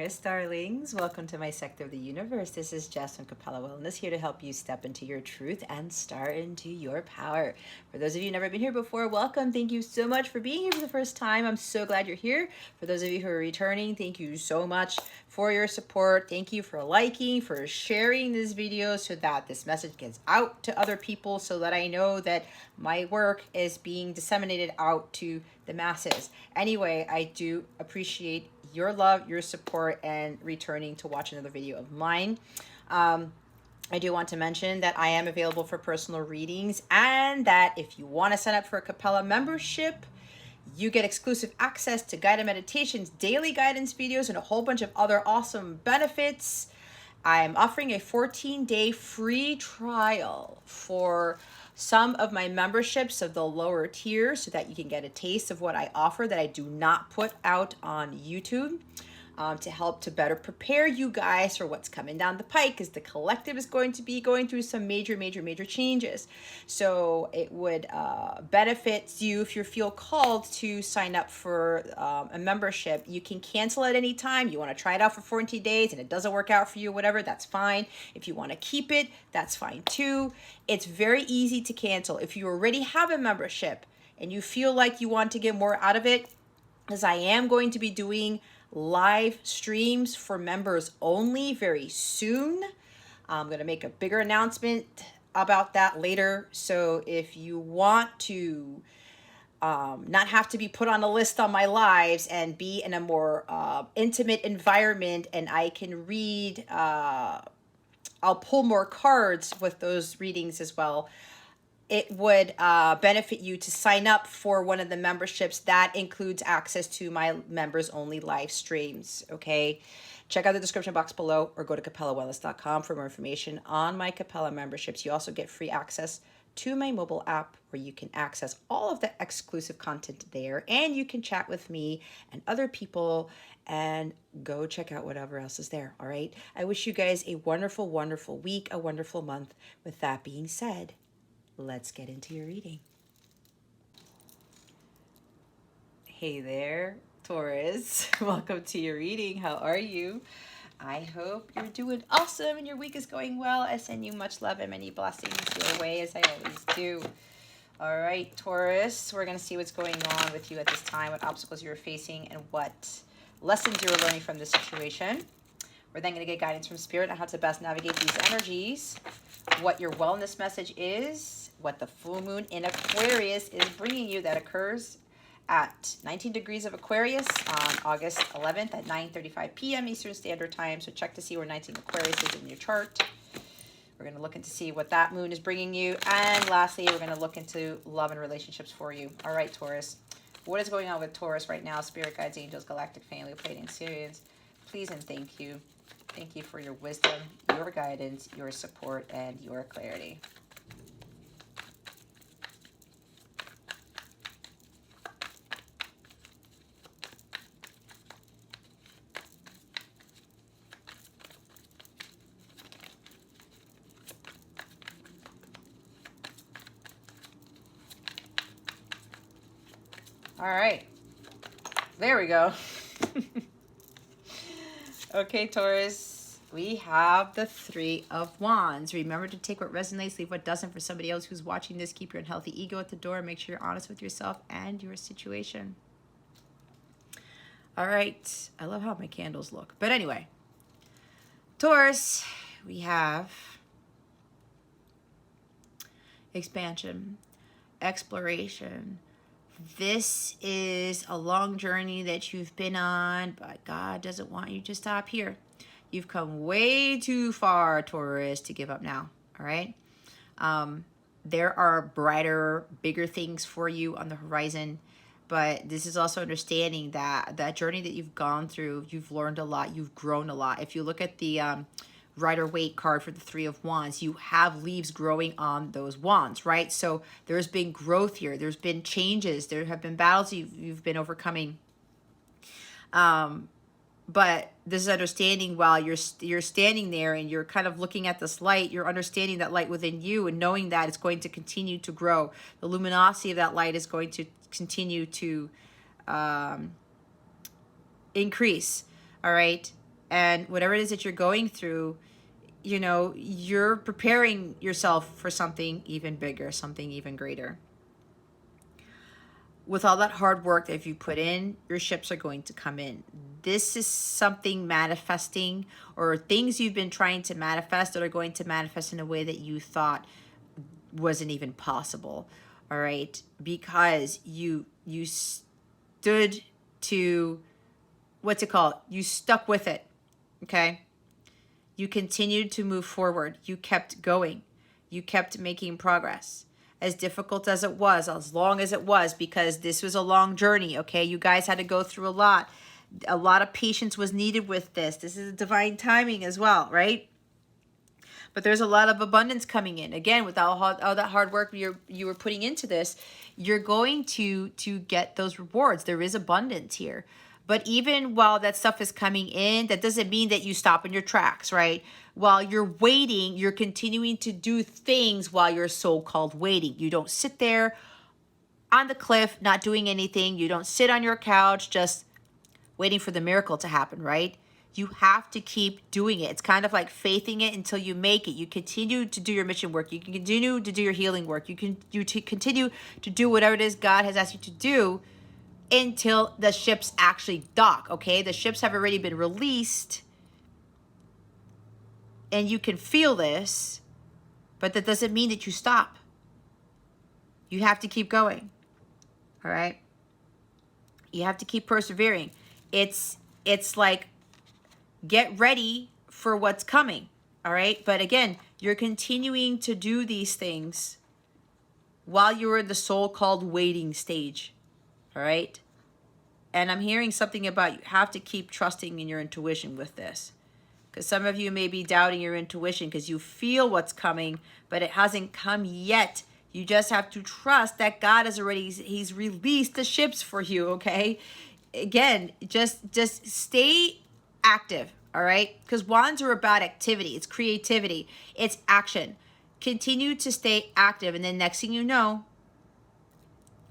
Taurus, darlings. Welcome to my sector of the universe. This is Jess from Capella Wellness, here to help you step into your truth and start into your power. For those of you who've never been here before, welcome. Thank you so much for being here for the first time. I'm so glad you're here. For those of you who are returning, thank you so much for your support. Thank you for liking, for sharing this video so that this message gets out to other people, so that I know that my work is being disseminated out to the masses. Anyway, I do appreciate your love, your support, and returning to watch another video of mine. I do want to mention that I am available for personal readings, and that if you want to sign up for a Capella membership, you get exclusive access to guided meditations, daily guidance videos, and a whole bunch of other awesome benefits. I'm offering a 14-day free trial for some of my memberships of the lower tier, so that you can get a taste of what I offer that I do not put out on YouTube, to help to better prepare you guys for what's coming down the pike, because the collective is going to be going through some major changes. So it would benefit you if you feel called to sign up for a membership. You can cancel at any time. You want to try it out for 14 days and it doesn't work out for you, whatever, that's fine. If you want to keep it, that's fine too. It's very easy to cancel. If you already have a membership and you feel like you want to get more out of it, because I am going to be doing live streams for members only very soon. I'm going to make a bigger announcement about that later. So if you want to not have to be put on a list on my lives and be in a more intimate environment, and I can read, I'll pull more cards with those readings as well. It would benefit you to sign up for one of the memberships that includes access to my members only live streams. Okay, check out the description box below, or go to capellawellness.com for more information on my Capella memberships. You also get free access to my mobile app, where you can access all of the exclusive content there, and you can chat with me and other people, and go check out whatever else is there. All right, I wish you guys a wonderful week, a wonderful month. With that being said, let's get into your reading. Hey there, Taurus. Welcome to your reading. How are you? I hope you're doing awesome and your week is going well. I send you much love and many blessings your way, as I always do. All right, Taurus, we're going to see what's going on with you at this time, what obstacles you're facing, and what lessons you're learning from this situation. We're then going to get guidance from Spirit on how to best navigate these energies, what your wellness message is, what the full moon in Aquarius is bringing you, that occurs at 19 degrees of Aquarius on August 11th at 9:35 p.m. Eastern Standard Time. So check to see where 19 Aquarius is in your chart. We're going to look into see what that moon is bringing you. And lastly, we're going to look into love and relationships for you. All right, Taurus. What is going on with Taurus right now? Spirit guides, angels, galactic family, Pleiadian Sirians. Please and thank you. Thank you for your wisdom, your guidance, your support, and your clarity. All right, there we go. Okay, Taurus, we have the Three of Wands. Remember to take what resonates, leave what doesn't. For somebody else who's watching this, keep your unhealthy ego at the door. Make sure you're honest with yourself and your situation. All right, I love how my candles look. But anyway, Taurus, we have expansion, exploration. This is a long journey that you've been on, but God doesn't want you to stop here. You've come way too far, Taurus, to give up now, all right? There are brighter, bigger things for you on the horizon, but this is also understanding that that journey that you've gone through, you've learned a lot, you've grown a lot. If you look at the Rider-Waite card for the Three of Wands, you have leaves growing on those wands, right? So there's been growth here. There's been changes. There have been battles you've been overcoming. But this is understanding while you're standing there and you're kind of looking at this light, you're understanding that light within you and knowing that it's going to continue to grow. The luminosity of that light is going to continue to increase, all right? And whatever it is that you're going through, you know, you're preparing yourself for something even bigger, something even greater. With all that hard work that you put in, your ships are going to come in. This is something manifesting, or things you've been trying to manifest that are going to manifest in a way that you thought wasn't even possible. All right, because you stood to, what's it called? You stuck with it. Okay. You continued to move forward. You kept going. You kept making progress. As difficult as it was, as long as it was, because this was a long journey, okay? You guys had to go through a lot. A lot of patience was needed with this. This is divine timing as well, right? But there's a lot of abundance coming in. Again, with all that hard work you were putting into this, you're going to get those rewards. There is abundance here. But even while that stuff is coming in, that doesn't mean that you stop in your tracks, right? While you're waiting, you're continuing to do things while you're so-called waiting. You don't sit there on the cliff not doing anything. You don't sit on your couch just waiting for the miracle to happen, right? You have to keep doing it. It's kind of like faithing it until you make it. You continue to do your mission work. You can continue to do your healing work. You continue to do whatever it is God has asked you to do until the ships actually dock, okay? The ships have already been released, and you can feel this, but that doesn't mean that you stop. You have to keep going, all right? You have to keep persevering. It's like, get ready for what's coming, all right? But again, you're continuing to do these things while you're in the so-called waiting stage, all right? And I'm hearing something about you have to keep trusting in your intuition with this. Because some of you may be doubting your intuition because you feel what's coming, but it hasn't come yet. You just have to trust that God has already, he's released the ships for you, okay? Again, just stay active, all right? Because wands are about activity. It's creativity. It's action. Continue to stay active. And then next thing you know,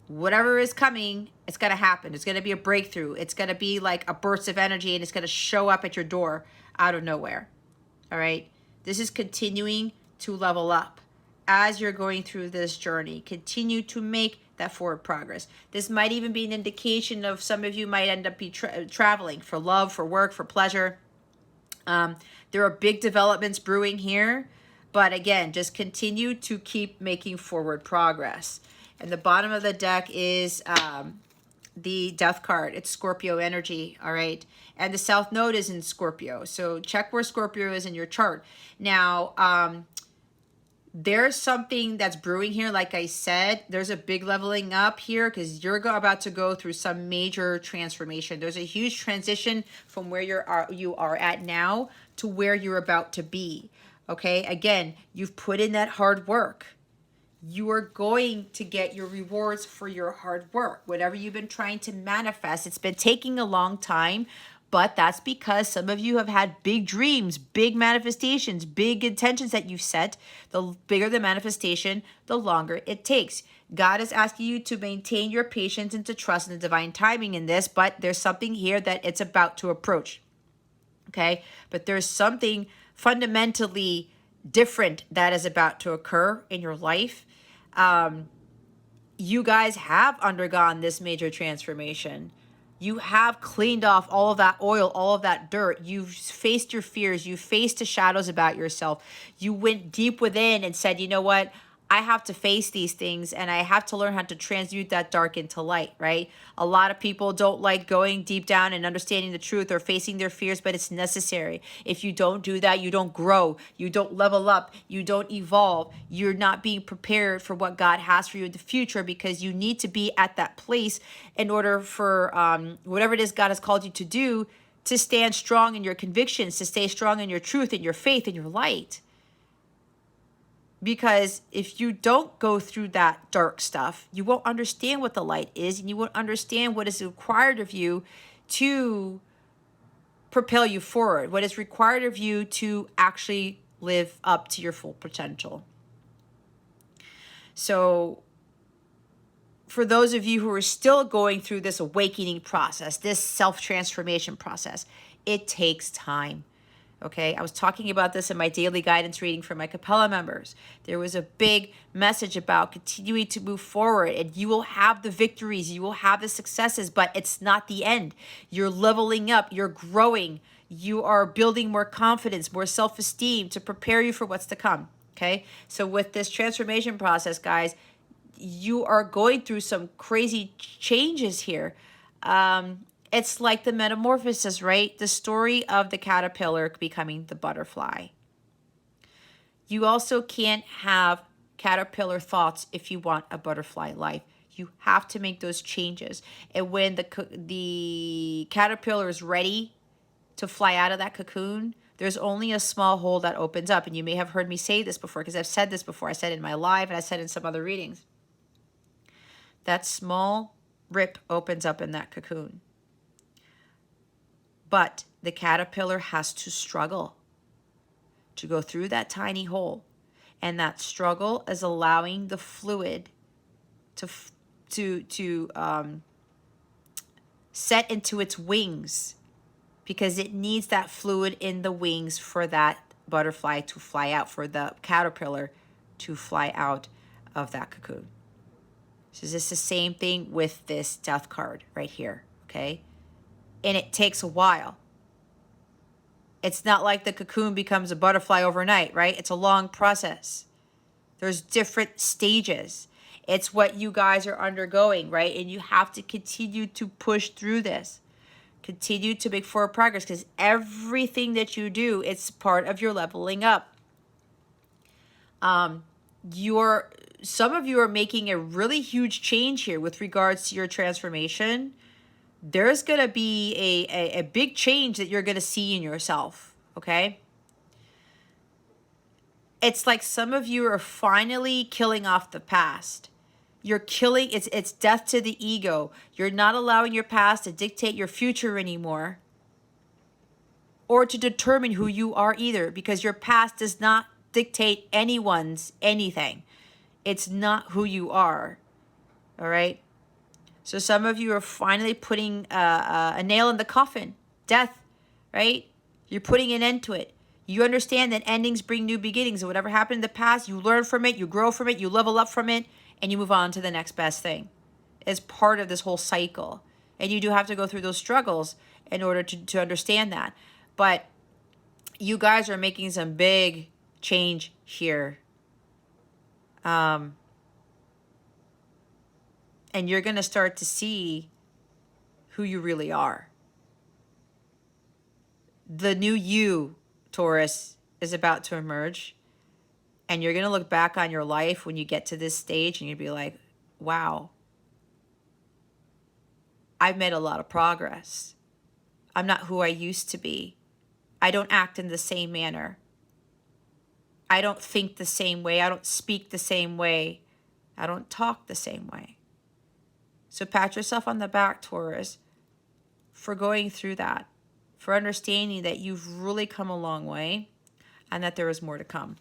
whatever is coming, it's going to happen. It's going to be a breakthrough. It's going to be like a burst of energy, and it's going to show up at your door out of nowhere. All right? This is continuing to level up as you're going through this journey. Continue to make that forward progress. This might even be an indication of some of you might end up traveling for love, for work, for pleasure. There are big developments brewing here. But again, just continue to keep making forward progress. And the bottom of the deck is the Death card. It's Scorpio energy, all right? And the South Node is in Scorpio. So check where Scorpio is in your chart. Now, there's something that's brewing here. Like I said, there's a big leveling up here because you're about to go through some major transformation. There's a huge transition from where you are at now to where you're about to be, okay? Again, you've put in that hard work. You are going to get your rewards for your hard work. Whatever you've been trying to manifest, it's been taking a long time, but that's because some of you have had big dreams, big manifestations, big intentions that you've set. The bigger the manifestation, the longer it takes. God is asking you to maintain your patience and to trust in the divine timing in this, but there's something here that it's about to approach, okay? But there's something fundamentally different that is about to occur in your life. You guys have undergone this major transformation. You have cleaned off all of that oil, all of that dirt. You've faced your fears. You faced the shadows about yourself. You went deep within and said, you know what? I have to face these things and I have to learn how to transmute that dark into light, right? A lot of people don't like going deep down and understanding the truth or facing their fears, but it's necessary. If you don't do that, you don't grow, you don't level up, you don't evolve. You're not being prepared for what God has for you in the future because you need to be at that place in order for whatever it is God has called you to do, to stand strong in your convictions, to stay strong in your truth, in your faith, in your light. Because if you don't go through that dark stuff, you won't understand what the light is, and you won't understand what is required of you to propel you forward, what is required of you to actually live up to your full potential. So for those of you who are still going through this awakening process, this self-transformation process, It takes time. Okay, I was talking about this in my daily guidance reading for my Capella members. There was a big message about continuing to move forward, and you will have the victories, you will have the successes, but it's not the end. You're leveling up, you're growing, you are building more confidence, more self-esteem to prepare you for what's to come. Okay, so with this transformation process, guys, you are going through some crazy changes here. It's like the metamorphosis, right? The story of the caterpillar becoming the butterfly. You also can't have caterpillar thoughts if you want a butterfly life. You have to make those changes. And when the caterpillar is ready to fly out of that cocoon, there's only a small hole that opens up. And you may have heard me say this before, because I've said this before. I said it in my live, and I said it in some other readings. That small rip opens up in that cocoon. But the caterpillar has to struggle to go through that tiny hole. And that struggle is allowing the fluid to set into its wings, because it needs that fluid in the wings for that butterfly to fly out, for the caterpillar to fly out of that cocoon. So this is the same thing with this death card right here, okay? And it takes a while. It's not like the cocoon becomes a butterfly overnight, right? It's a long process. There's different stages. It's what you guys are undergoing, right? And you have to continue to push through this. Continue to make forward progress, because everything that you do, it's part of your leveling up. Some of you are making a really huge change here with regards to your transformation. There's going to be a big change that you're going to see in yourself, okay? It's like some of you are finally killing off the past. You're killing, it's death to the ego. You're not allowing your past to dictate your future anymore, or to determine who you are either, because your past does not dictate anyone's anything. It's not who you are, all right? So some of you are finally putting a nail in the coffin. Death, right? You're putting an end to it. You understand that endings bring new beginnings. And whatever happened in the past, you learn from it, you grow from it, you level up from it, and you move on to the next best thing. It's part of this whole cycle. And you do have to go through those struggles in order to understand that. But you guys are making some big change here. And you're going to start to see who you really are. The new you, Taurus, is about to emerge. And you're going to look back on your life when you get to this stage and you'll be like, wow, I've made a lot of progress. I'm not who I used to be. I don't act in the same manner. I don't think the same way. I don't speak the same way. I don't talk the same way. So pat yourself on the back, Taurus, for going through that, for understanding that you've really come a long way and that there is more to come.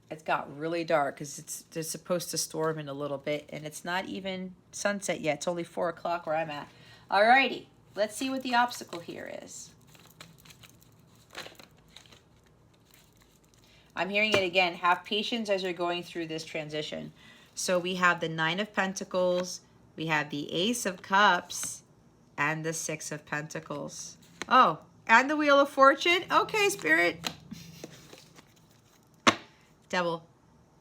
It's got really dark because they're supposed to storm in a little bit, and it's not even sunset yet. It's only 4 o'clock where I'm at. Alrighty, let's see what the obstacle here is. I'm hearing it again. Have patience as you're going through this transition. So we have the 9 of Pentacles, we have the Ace of Cups, and the 6 of Pentacles. Oh, and the Wheel of Fortune. Okay, Spirit. Devil,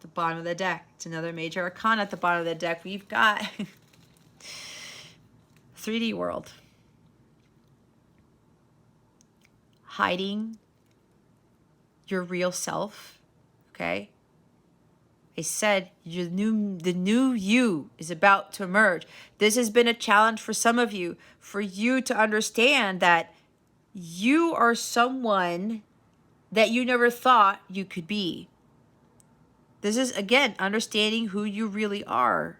the bottom of the deck. It's another major arcana at the bottom of the deck. We've got 3D world. Hiding your real self, okay? I said the new you is about to emerge. This has been a challenge for some of you, for you to understand that you are someone that you never thought you could be. This is, again, understanding who you really are.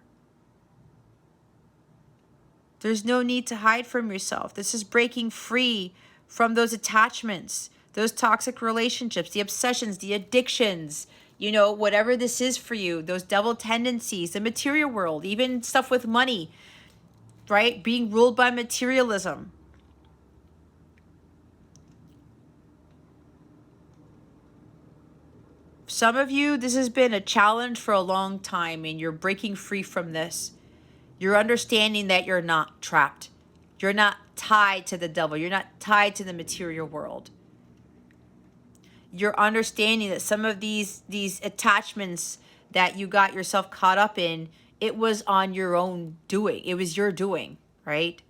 There's no need to hide from yourself. This is breaking free from those attachments, those toxic relationships, the obsessions, the addictions, You know, whatever this is for you, those devil tendencies, the material world, even stuff with money, right? Being ruled by materialism. Some of you, this has been a challenge for a long time, and you're breaking free from this. You're understanding that you're not trapped. You're not tied to the devil. You're not tied to the material world. You're understanding that some of these attachments that you got yourself caught up in, it was on your own doing. It was your doing, right?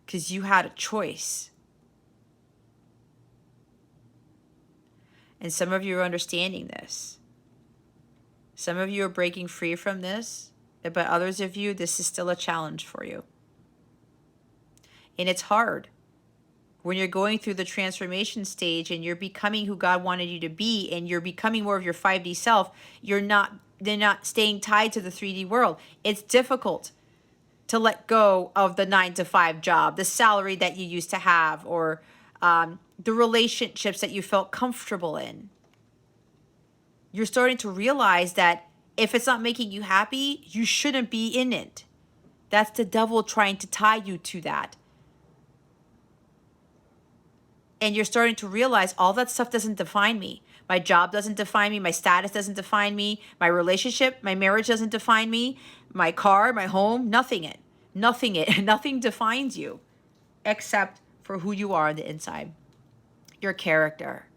Because you had a choice. And some of you are understanding this. Some of you are breaking free from this, but others of you, this is still a challenge for you. And it's hard when you're going through the transformation stage and you're becoming who God wanted you to be, and you're becoming more of your 5D self. They're not staying tied to the 3D world. It's difficult to let go of the 9-to-5 job, the salary that you used to have, or the relationships that you felt comfortable in. You're starting to realize that if it's not making you happy, you shouldn't be in it. That's the devil trying to tie you to that. And you're starting to realize all that stuff doesn't define me. My job doesn't define me. My status doesn't define me. My relationship, my marriage doesn't define me. My car, my home, nothing defines you except for who you are on the inside. Your character,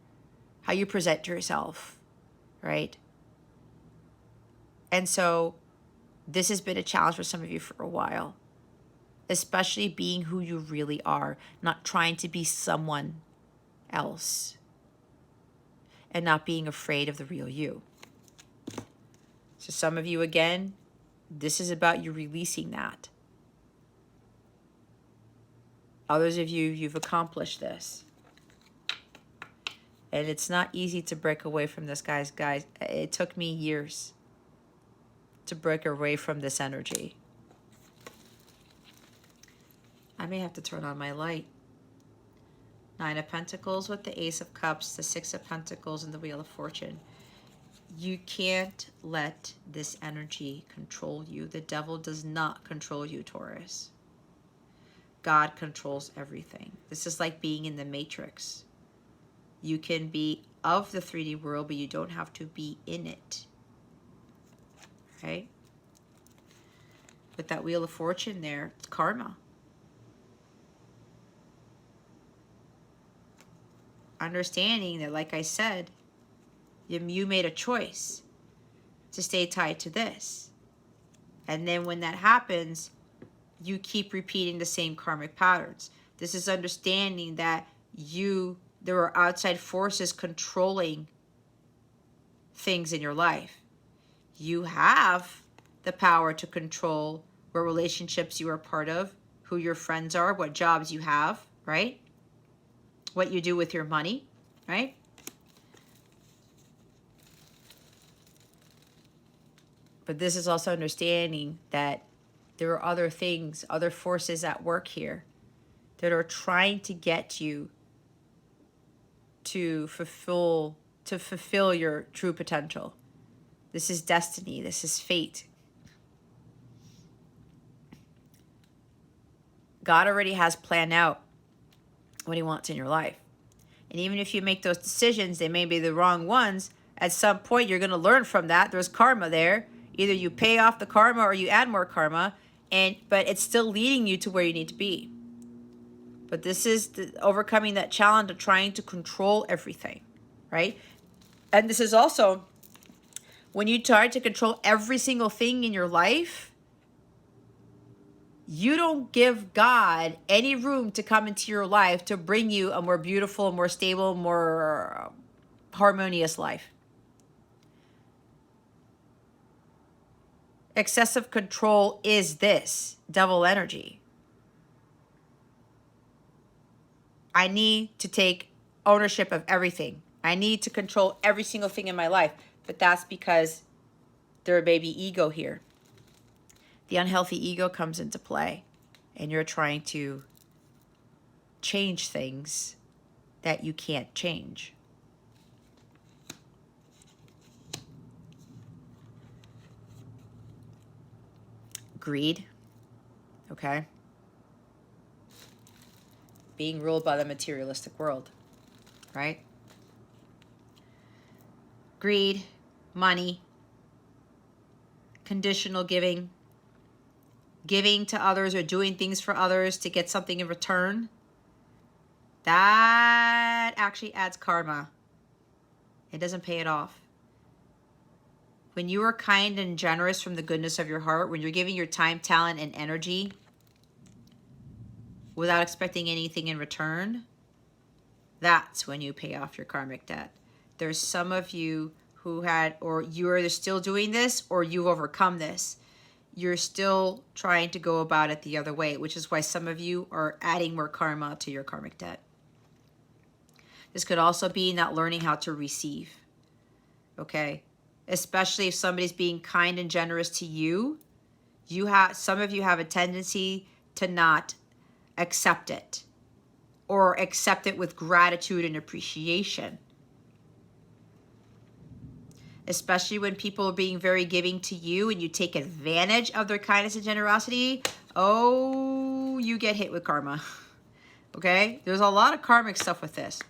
how you present yourself, right? And so this has been a challenge for some of you for a while, especially being who you really are, not trying to be someone else, and not being afraid of the real you. So some of you, again, this is about you releasing that. Others of you, you've accomplished this. And it's not easy to break away from this, guys. It took me years to break away from this energy. I may have to turn on my light. 9 of Pentacles with the Ace of Cups, the 6 of Pentacles, and the Wheel of Fortune. You can't let this energy control you. The devil does not control you, Taurus. God controls everything. This is like being in the Matrix. You can be of the 3D world, but you don't have to be in it. Okay? With that Wheel of Fortune there, it's karma. Understanding that, like I said, you made a choice to stay tied to this. And then when that happens, you keep repeating the same karmic patterns. This is understanding that there are outside forces controlling things in your life. You have the power to control what relationships you are part of, who your friends are, what jobs you have, right? What you do with your money, right? But this is also understanding that there are other things, other forces at work here that are trying to get you to fulfill your true potential. This is destiny. This is fate. God already has planned out what he wants in your life. And even if you make those decisions, they may be the wrong ones. At some point, you're going to learn from that. There's karma there. Either you pay off the karma or you add more karma, but it's still leading you to where you need to be. But this is overcoming that challenge of trying to control everything, right? And this is also when you try to control every single thing in your life, you don't give God any room to come into your life to bring you a more beautiful, more stable, more harmonious life. Excessive control is this devil energy. I need to take ownership of everything. I need to control every single thing in my life. But that's because there may be ego here. The unhealthy ego comes into play, and you're trying to change things that you can't change. Greed, okay? Being ruled by the materialistic world, right? Greed, money, conditional giving, giving to others or doing things for others to get something in return. That actually adds karma. It doesn't pay it off. When you are kind and generous from the goodness of your heart, when you're giving your time, talent, and energy without expecting anything in return, that's when you pay off your karmic debt. There's some of you who had, or you're either still doing this or you've overcome this. You're still trying to go about it the other way, which is why some of you are adding more karma to your karmic debt. This could also be not learning how to receive, okay? Especially if somebody's being kind and generous to you, some of you have a tendency to not accept it or accept it with gratitude and appreciation. Especially when people are being very giving to you and you take advantage of their kindness and generosity, oh, you get hit with karma, okay? There's a lot of karmic stuff with this.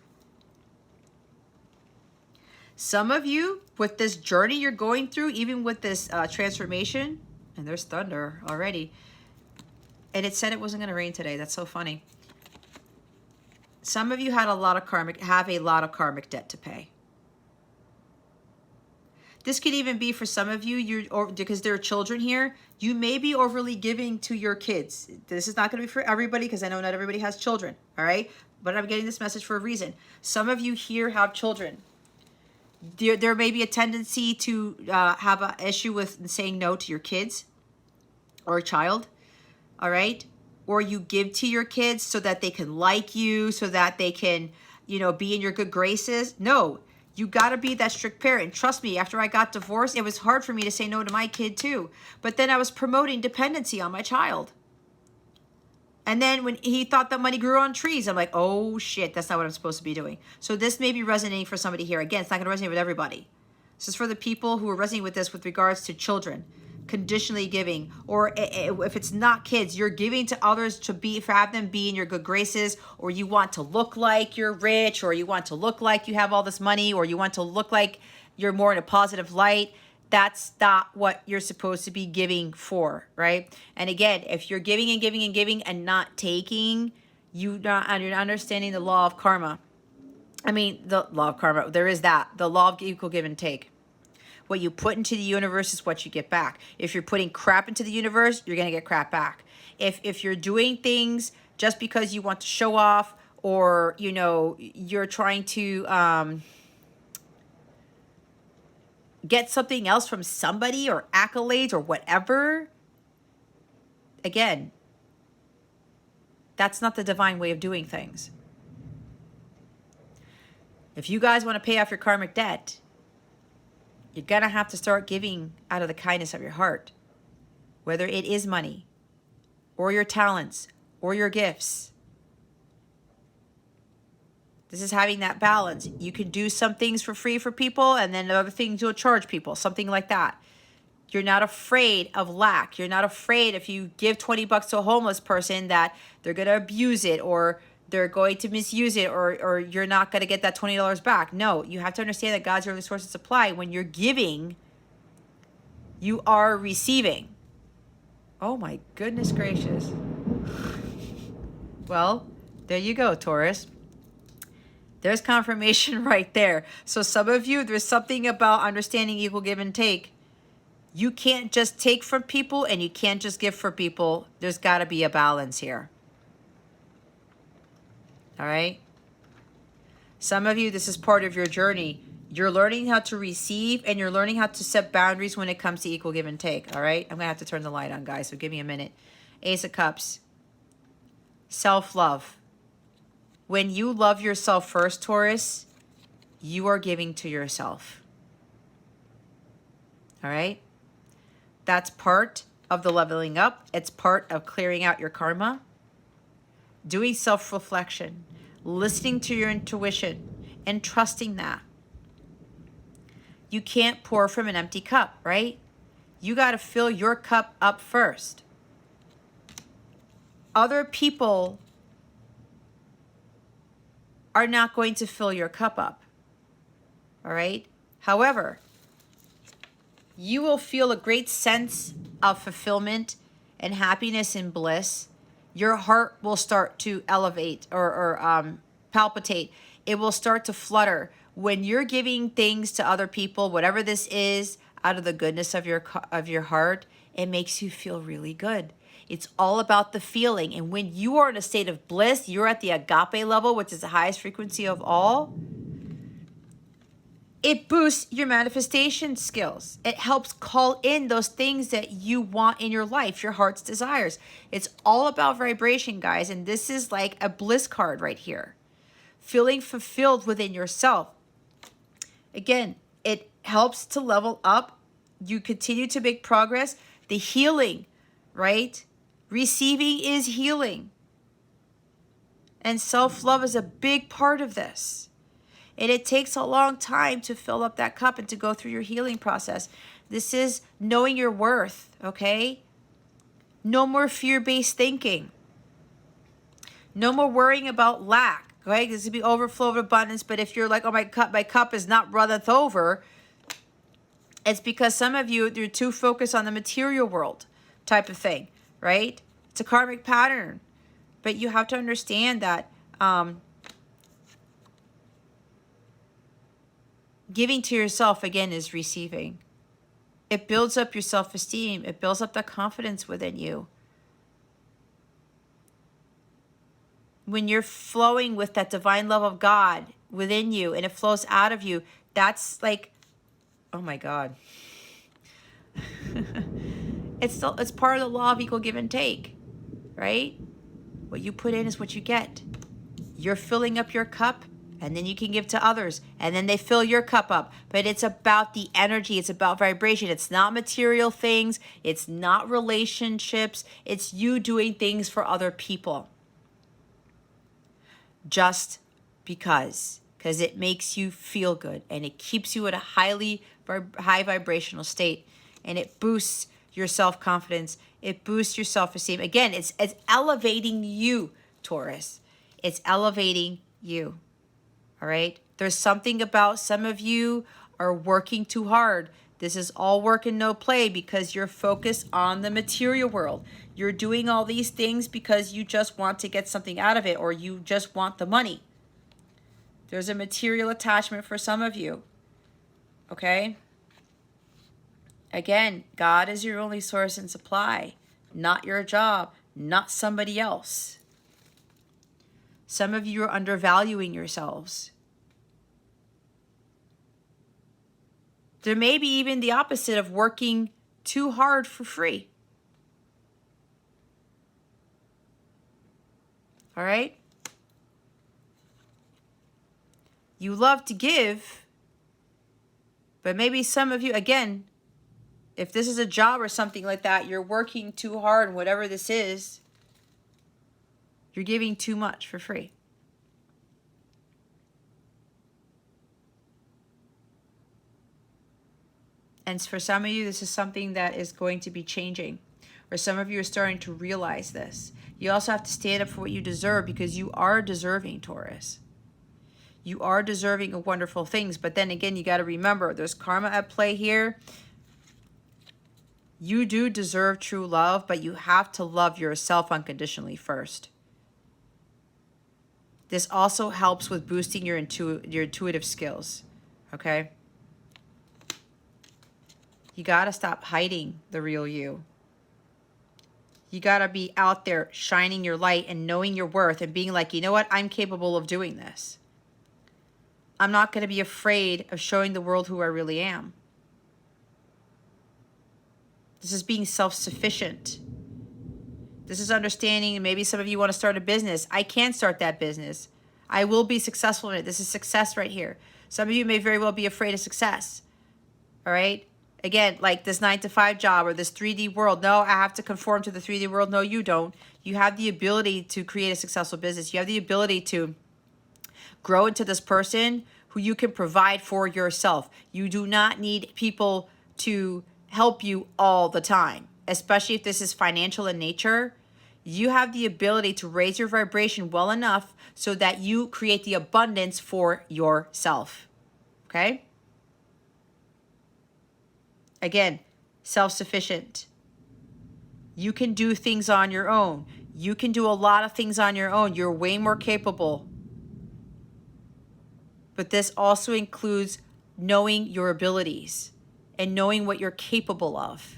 Some of you, with this journey you're going through, even with this transformation, and there's thunder already, and it said it wasn't going to rain today. That's so funny. Some of you have a lot of karmic debt to pay. This could even be for some of you, because there are children here, you may be overly giving to your kids. This is not going to be for everybody because I know not everybody has children, all right? But I'm getting this message for a reason. Some of you here have children. There may be a tendency to have an issue with saying no to your kids or a child, all right? Or you give to your kids so that they can like you, so that they can, be in your good graces. No, you got to be that strict parent. Trust me, after I got divorced, it was hard for me to say no to my kid too. But then I was promoting dependency on my child. And then when he thought that money grew on trees, I'm like, oh shit, that's not what I'm supposed to be doing. So this may be resonating for somebody here. Again, it's not going to resonate with everybody. This is for the people who are resonating with this with regards to children, conditionally giving, or if it's not kids, you're giving to others to have them be in your good graces, or you want to look like you're rich, or you want to look like you have all this money, or you want to look like you're more in a positive light. That's not what you're supposed to be giving for, right? And again, if you're giving and giving and giving and not taking, you're not understanding the law of karma. I mean, the law of karma, there is that. The law of equal give and take. What you put into the universe is what you get back. If you're putting crap into the universe, you're going to get crap back. If you're doing things just because you want to show off, or, you're trying to get something else from somebody, or accolades or whatever, again, that's not the divine way of doing things. If you guys want to pay off your karmic debt, you're going to have to start giving out of the kindness of your heart, whether it is money or your talents or your gifts. This is having that balance. You can do some things for free for people, and then the other things you'll charge people, something like that. You're not afraid of lack. You're not afraid if you give $20 to a homeless person that they're going to abuse it, or they're going to misuse it, or you're not going to get that $20 back. No, you have to understand that God's your only source of supply. When you're giving, you are receiving. Oh my goodness gracious. Well, there you go, Taurus. There's confirmation right there. So some of you, there's something about understanding equal give and take. You can't just take from people and you can't just give for people. There's got to be a balance here. All right? Some of you, this is part of your journey. You're learning how to receive, and you're learning how to set boundaries when it comes to equal give and take. All right? I'm going to have to turn the light on, guys, so give me a minute. Ace of Cups. Self-love. When you love yourself first, Taurus, you are giving to yourself. All right? That's part of the leveling up. It's part of clearing out your karma. Doing self-reflection. Listening to your intuition and trusting that. You can't pour from an empty cup, right? You got to fill your cup up first. other people are not going to fill your cup up. All right? However, you will feel a great sense of fulfillment and happiness and bliss. Your heart will start to elevate or palpitate. It will start to flutter. When you're giving things to other people, whatever this is, out of the goodness of your heart, it makes you feel really good. It's all about the feeling. And when you are in a state of bliss, you're at the agape level, which is the highest frequency of all. It boosts your manifestation skills. It helps call in those things that you want in your life, your heart's desires. It's all about vibration, guys. And this is like a bliss card right here. Feeling fulfilled within yourself. Again, it helps to level up. You continue to make progress. The healing, right? Receiving is healing. And self-love is a big part of this. And it takes a long time to fill up that cup and to go through your healing process. This is knowing your worth, okay? No more fear-based thinking. No more worrying about lack, okay? This would be overflow of abundance, but if you're like, oh, my cup is not runneth over, it's because some of you, you're too focused on the material world type of thing, right? It's a karmic pattern. But you have to understand that giving to yourself, again, is receiving. It builds up your self-esteem. It builds up the confidence within you. When you're flowing with that divine love of God within you and it flows out of you, that's like, oh my God. It's part of the law of equal give and take, right? What you put in is what you get. You're filling up your cup, and then you can give to others, and then they fill your cup up. But it's about the energy. It's about vibration. It's not material things. It's not relationships. It's you doing things for other people. Just because it makes you feel good, and it keeps you at a high vibrational state, and it boosts your self-confidence. It boosts your self-esteem. Again, it's elevating you, Taurus. It's elevating you. All right? There's something about some of you are working too hard. This is all work and no play because you're focused on the material world. You're doing all these things because you just want to get something out of it, or you just want the money. There's a material attachment for some of you. Okay? Again, God is your only source and supply, not your job, not somebody else. Some of you are undervaluing yourselves. There may be even the opposite of working too hard for free. All right? You love to give, but maybe some of you, again, if this is a job or something like that, you're working too hard, and whatever this is, you're giving too much for free. And for some of you, this is something that is going to be changing. Or some of you are starting to realize this. You also have to stand up for what you deserve, because you are deserving, Taurus. You are deserving of wonderful things. But then again, you got to remember, there's karma at play here. You do deserve true love, but you have to love yourself unconditionally first. This also helps with boosting your intuitive skills, okay? You got to stop hiding the real you. You got to be out there shining your light and knowing your worth and being like, you know what? I'm capable of doing this. I'm not going to be afraid of showing the world who I really am. This is being self-sufficient. This is understanding, and maybe some of you want to start a business. I can start that business. I will be successful in it. This is success right here. Some of you may very well be afraid of success. All right? Again, like this 9-to-5 job or this 3D world. No, I have to conform to the 3D world. No, you don't. You have the ability to create a successful business. You have the ability to grow into this person who you can provide for yourself. You do not need people to help you all the time, especially if this is financial in nature. You have the ability to raise your vibration well enough so that you create the abundance for yourself. Okay? Again, self-sufficient. You can do things on your own. You can do a lot of things on your own. You're way more capable. But this also includes knowing your abilities and knowing what you're capable of.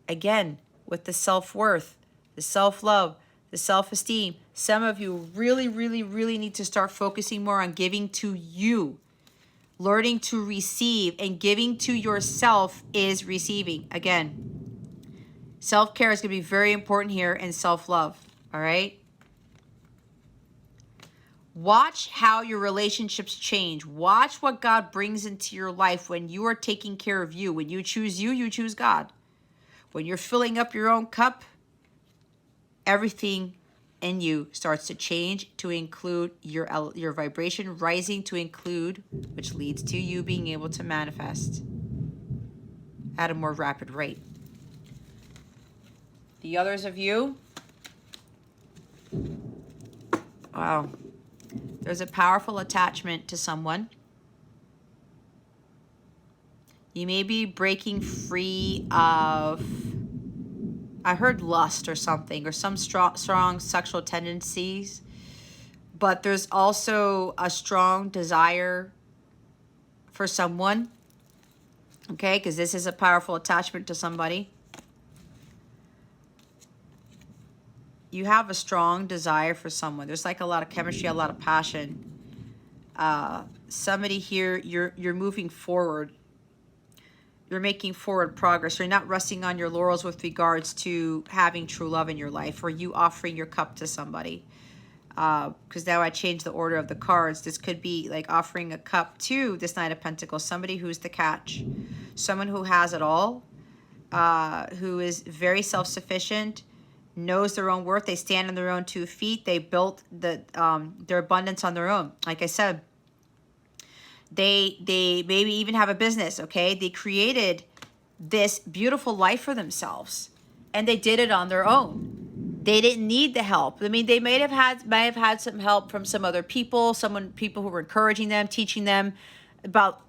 Again, with the self-worth, the self-love, the self-esteem, some of you really, really, really need to start focusing more on giving to you. Learning to receive, and giving to yourself is receiving. Again, self-care is going to be very important here, and self-love, all right? Watch how your relationships change. Watch what God brings into your life when you are taking care of you. When you, you choose God. When you're filling up your own cup, everything in you starts to change to include your vibration rising to include, which leads to you being able to manifest at a more rapid rate. The others of you, wow, there's a powerful attachment to someone. You may be breaking free of, I heard lust or something, or some strong sexual tendencies, but there's also a strong desire for someone, okay, because this is a powerful attachment to somebody. You have a strong desire for someone. There's like a lot of chemistry, a lot of passion. Somebody here, you're moving forward. You're making forward progress. You're not resting on your laurels with regards to having true love in your life, or you offering your cup to somebody. Because now I changed the order of the cards. This could be like offering a cup to this Knight of Pentacles, somebody who's the catch, someone who has it all, who is very self-sufficient, knows their own worth. They stand on their own 2 feet. They built their abundance on their own. Like I said, they maybe even have a business, okay? They created this beautiful life for themselves, and they did it on their own. They didn't need the help. I mean, they may have had some help from some other people, people who were encouraging them, teaching them about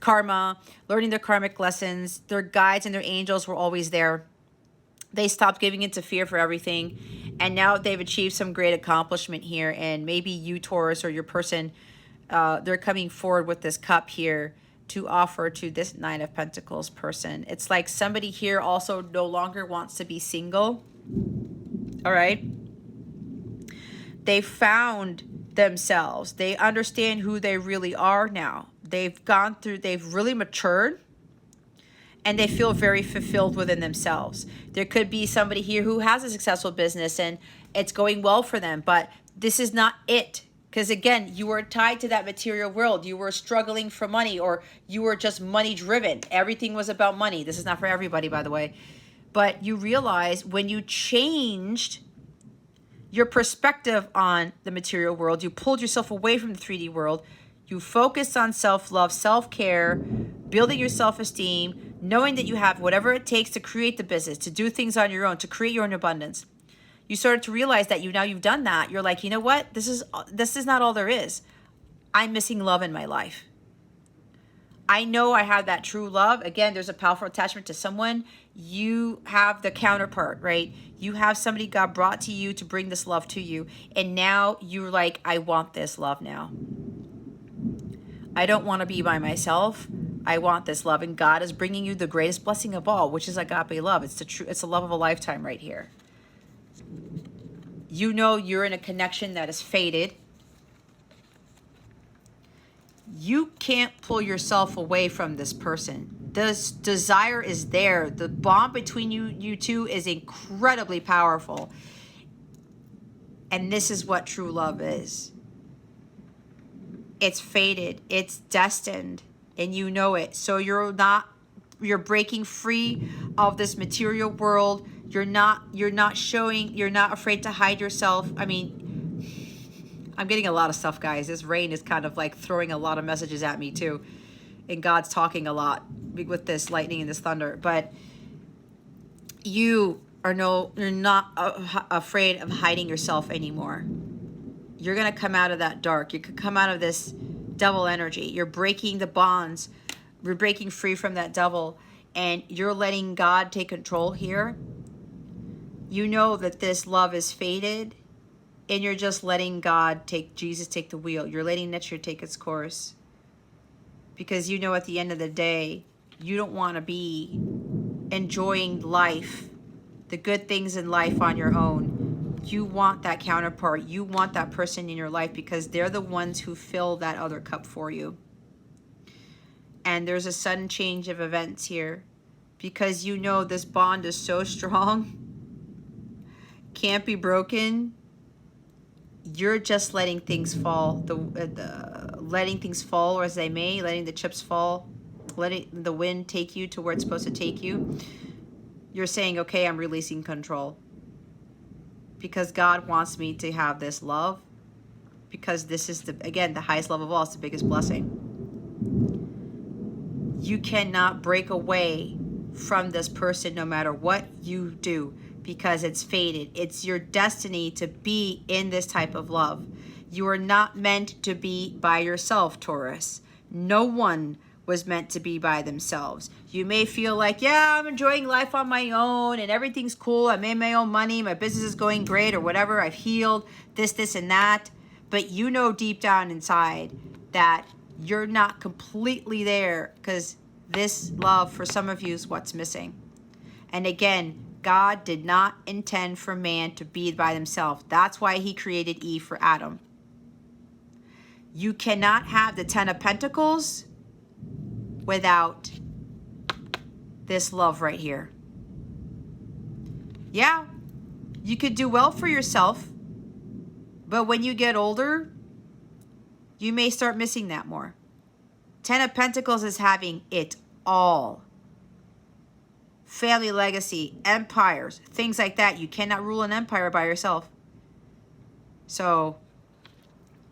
karma, learning their karmic lessons. Their guides and their angels were always there. They stopped giving into fear for everything, and now they've achieved some great accomplishment here. And maybe you, Taurus, or your person, they're coming forward with this cup here to offer to this Nine of Pentacles person. It's like somebody here also no longer wants to be single. All right. They found themselves. They understand who they really are now. They've really matured, and they feel very fulfilled within themselves. There could be somebody here who has a successful business and it's going well for them, but this is not it. Because again, you were tied to that material world. You were struggling for money, or you were just money driven. Everything was about money. This is not for everybody, by the way. But you realize when you changed your perspective on the material world, you pulled yourself away from the 3D world, you focused on self-love, self-care, building your self-esteem, knowing that you have whatever it takes to create the business, to do things on your own, to create your own abundance. You started to realize that now you've done that. You're like, you know what? This is not all there is. I'm missing love in my life. I know I have that true love. Again, there's a powerful attachment to someone. You have the counterpart, right? You have somebody God brought to you to bring this love to you. And now you're like, I want this love now. I don't want to be by myself. I want this love. And God is bringing you the greatest blessing of all, which is agape love. It's the love of a lifetime right here. You know you're in a connection that is fated. You can't pull yourself away from this person. This desire is there. The bond between you two is incredibly powerful. And this is what true love is. It's fated. It's destined. And you know it. So you're breaking free of this material world. You're not afraid to hide yourself. I mean, I'm getting a lot of stuff, guys. This rain is kind of like throwing a lot of messages at me too. And God's talking a lot with this lightning and this thunder. But you you're not afraid of hiding yourself anymore. You're going to come out of that dark. You could come out of this devil energy. You're breaking the bonds. You're breaking free from that devil, and you're letting God take control here. You know that this love is faded, and you're just letting Jesus take the wheel. You're letting nature take its course, because you know at the end of the day, you don't want to be enjoying life, the good things in life on your own. You want that counterpart. You want that person in your life, because they're the ones who fill that other cup for you. And there's a sudden change of events here, because you know this bond is so strong, can't be broken. You're just letting things fall, letting things fall as they may, letting the chips fall, letting the wind take you to where it's supposed to take you. You're saying, okay, I'm releasing control, because God wants me to have this love, because this is, again, the highest love of all. It's the biggest blessing. You cannot break away from this person no matter what you do, because it's faded. It's your destiny to be in this type of love. You are not meant to be by yourself, Taurus. No one was meant to be by themselves. You may feel like, yeah, I'm enjoying life on my own and everything's cool. I made my own money. My business is going great or whatever. I've healed this, and that. But you know deep down inside that you're not completely there, because this love for some of you is what's missing. And again, God did not intend for man to be by themselves. That's why he created Eve for Adam. You cannot have the 10 of Pentacles without this love right here. Yeah, you could do well for yourself, but when you get older, you may start missing that more. 10 of Pentacles is having it all. Family legacy, empires, things like that. You cannot rule an empire by yourself. So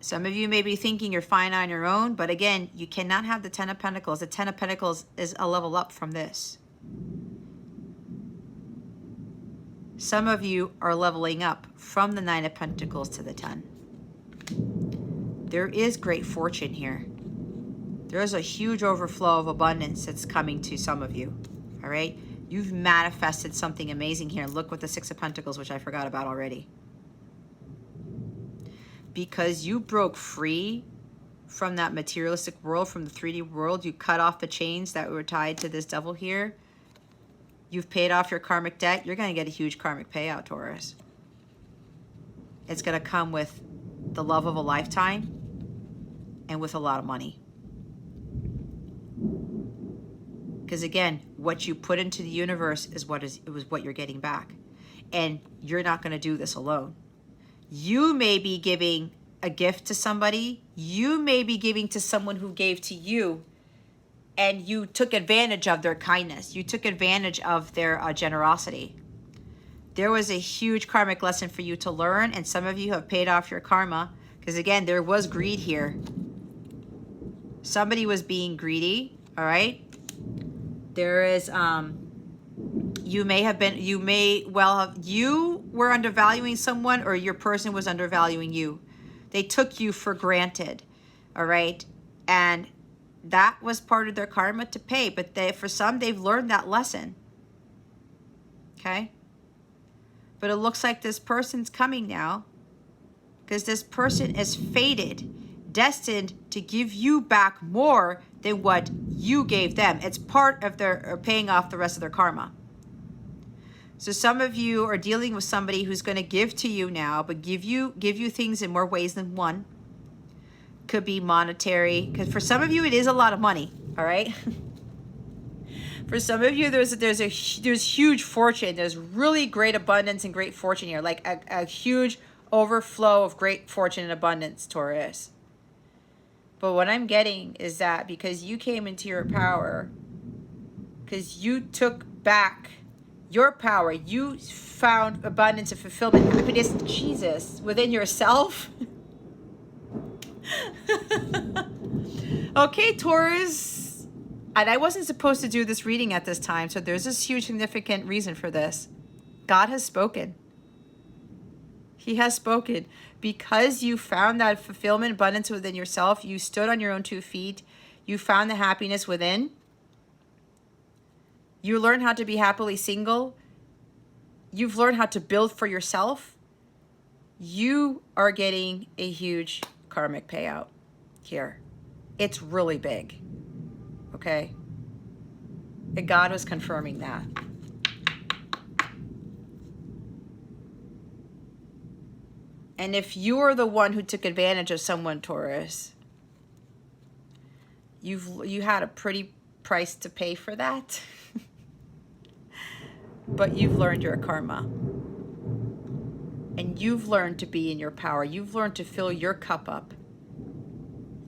some of you may be thinking you're fine on your own, but again, you cannot have the 10 of Pentacles. The 10 of Pentacles is a level up from this. Some of you are leveling up from the 9 of Pentacles to the 10. There is great fortune here. There is a huge overflow of abundance that's coming to some of you, all right? You've manifested something amazing here. Look with the 6 of Pentacles, which I forgot about already. Because you broke free from that materialistic world, from the 3D world, you cut off the chains that were tied to this devil here. You've paid off your karmic debt. You're going to get a huge karmic payout, Taurus. It's going to come with the love of a lifetime and with a lot of money. Because again, what you put into the universe is what you're getting back. And you're not going to do this alone. You may be giving a gift to somebody. You may be giving to someone who gave to you, and you took advantage of their kindness. You took advantage of their generosity. There was a huge karmic lesson for you to learn, and some of you have paid off your karma, because again, there was greed here. Somebody was being greedy, all right? There is, you were undervaluing someone, or your person was undervaluing you. They took you for granted, all right? And that was part of their karma to pay, but for some, they've learned that lesson, okay? But it looks like this person's coming now, because this person is fated, destined to give you back more than what you gave them. It's part of their paying off the rest of their karma. So some of you are dealing with somebody who's going to give to you now, but give you things in more ways than one. Could be monetary, because for some of you it is a lot of money, all right? For some of you there's huge fortune. There's really great abundance and great fortune here, like a huge overflow of great fortune and abundance, Taurus. But what I'm getting is that because you came into your power, because you took back your power, you found abundance and fulfillment, happiness, Jesus, within yourself. Okay, Taurus. And I wasn't supposed to do this reading at this time, so there's this huge significant reason for this. God has spoken. He has spoken. Because you found that fulfillment, abundance within yourself, you stood on your own 2 feet, you found the happiness within, you learned how to be happily single, you've learned how to build for yourself, you are getting a huge karmic payout here. It's really big, okay? And God was confirming that. And if you are the one who took advantage of someone, Taurus, you had a pretty price to pay for that. But you've learned your karma. And you've learned to be in your power. You've learned to fill your cup up.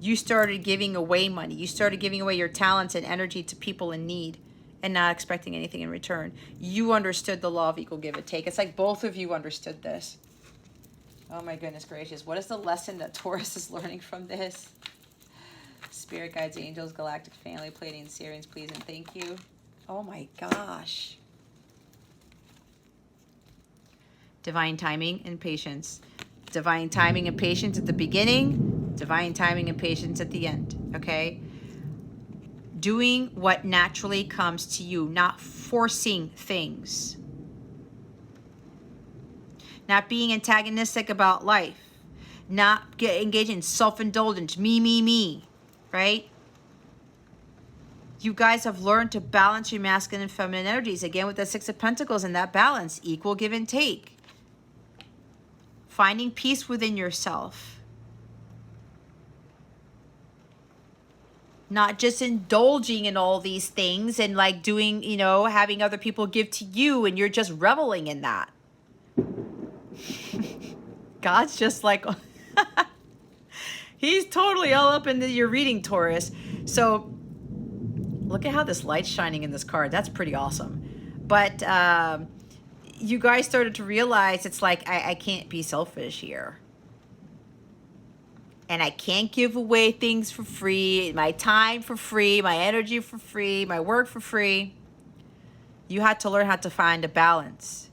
You started giving away money. You started giving away your talents and energy to people in need and not expecting anything in return. You understood the law of equal give and take. It's like both of you understood this. Oh my goodness gracious. What is the lesson that Taurus is learning from this? Spirit guides, angels, galactic family, Pleiadians, Sirians, please and thank you. Oh my gosh. Divine timing and patience. Divine timing and patience at the beginning. Divine timing and patience at the end. Okay? Doing what naturally comes to you, not forcing things. Not being antagonistic about life, not engaging in self-indulgence, me, right? You guys have learned to balance your masculine and feminine energies. Again, with the 6 of Pentacles and that balance, equal give and take. Finding peace within yourself. Not just indulging in all these things and like doing, you know, having other people give to you and you're just reveling in that. God's just like, he's totally all up into your reading, Taurus. So look at how this light's shining in this card. That's pretty awesome. But you guys started to realize it's like, I can't be selfish here. And I can't give away things for free, my time for free, my energy for free, my work for free. You had to learn how to find a balance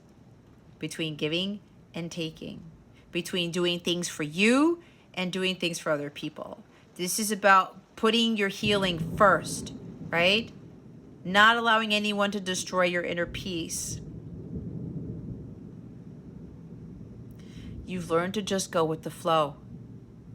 between giving and taking, between doing things for you and doing things for other people. This is about putting your healing first, right? Not allowing anyone to destroy your inner peace. You've learned to just go with the flow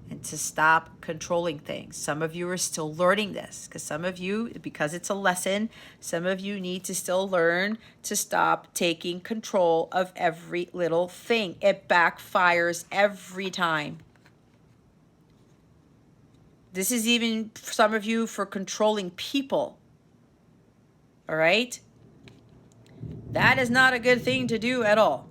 and to stop controlling things. Some of you are still learning this because some of you, because it's a lesson, some of you need to still learn to stop taking control of every little thing. It backfires every time. This is even some of you for controlling people. All right? That is not a good thing to do at all.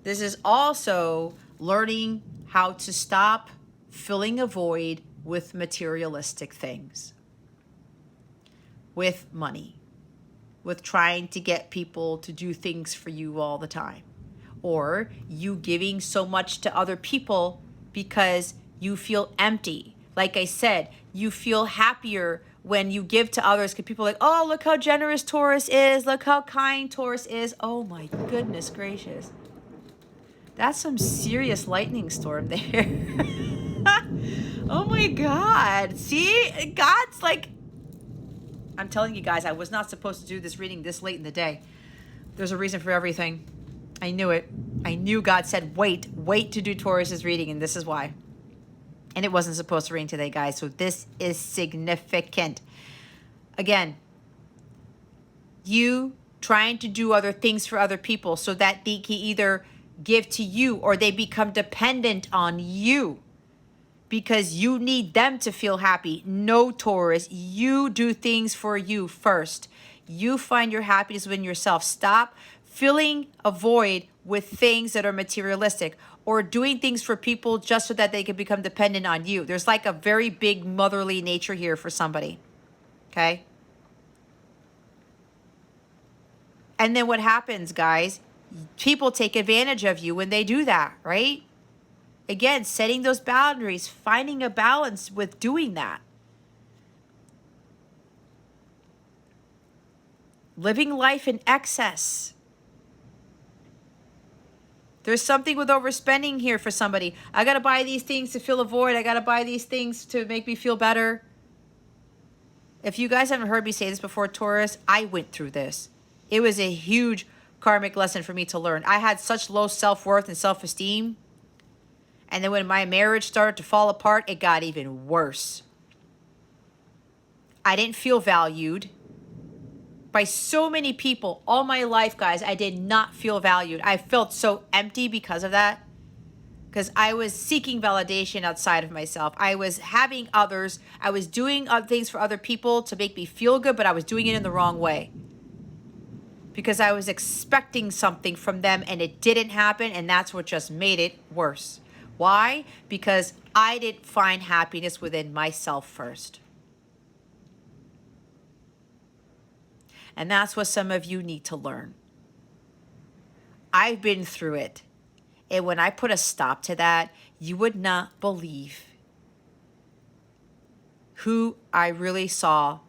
This is also learning how to stop filling a void with materialistic things, with money, with trying to get people to do things for you all the time, or you giving so much to other people because you feel empty. Like I said, you feel happier when you give to others because people are like, oh, look how generous Taurus is. Look how kind Taurus is. Oh my goodness gracious. That's some serious lightning storm there. Oh my God. See, God's like, I'm telling you guys, I was not supposed to do this reading this late in the day. There's a reason for everything. I knew it. I knew God said, wait to do Taurus's reading, and this is why. And it wasn't supposed to rain today, guys, so this is significant. Again, you trying to do other things for other people so that they can either give to you or they become dependent on you because you need them to feel happy. No, Taurus, you do things for you first. You find your happiness within yourself. Stop filling a void with things that are materialistic or doing things for people just so that they can become dependent on you. There's like a very big motherly nature here for somebody. Okay? And then what happens, guys? People take advantage of you when they do that, right? Again, setting those boundaries, finding a balance with doing that. living life in excess. There's something with overspending here for somebody. I got to buy these things to fill a void. I got to buy these things to make me feel better. If you guys haven't heard me say this before, Taurus, I went through this. It was a huge karmic lesson for me to learn. I had such low self-worth and self-esteem. And then when my marriage started to fall apart, it got even worse. I didn't feel valued by so many people all my life, guys. I did not feel valued. I felt so empty because of that. Because I was seeking validation outside of myself. I was having others. I was doing things for other people to make me feel good, but I was doing it in the wrong way. Because I was expecting something from them and it didn't happen, and that's what just made it worse. Why? Because I didn't find happiness within myself first. And that's what some of you need to learn. I've been through it. And when I put a stop to that, you would not believe who I really saw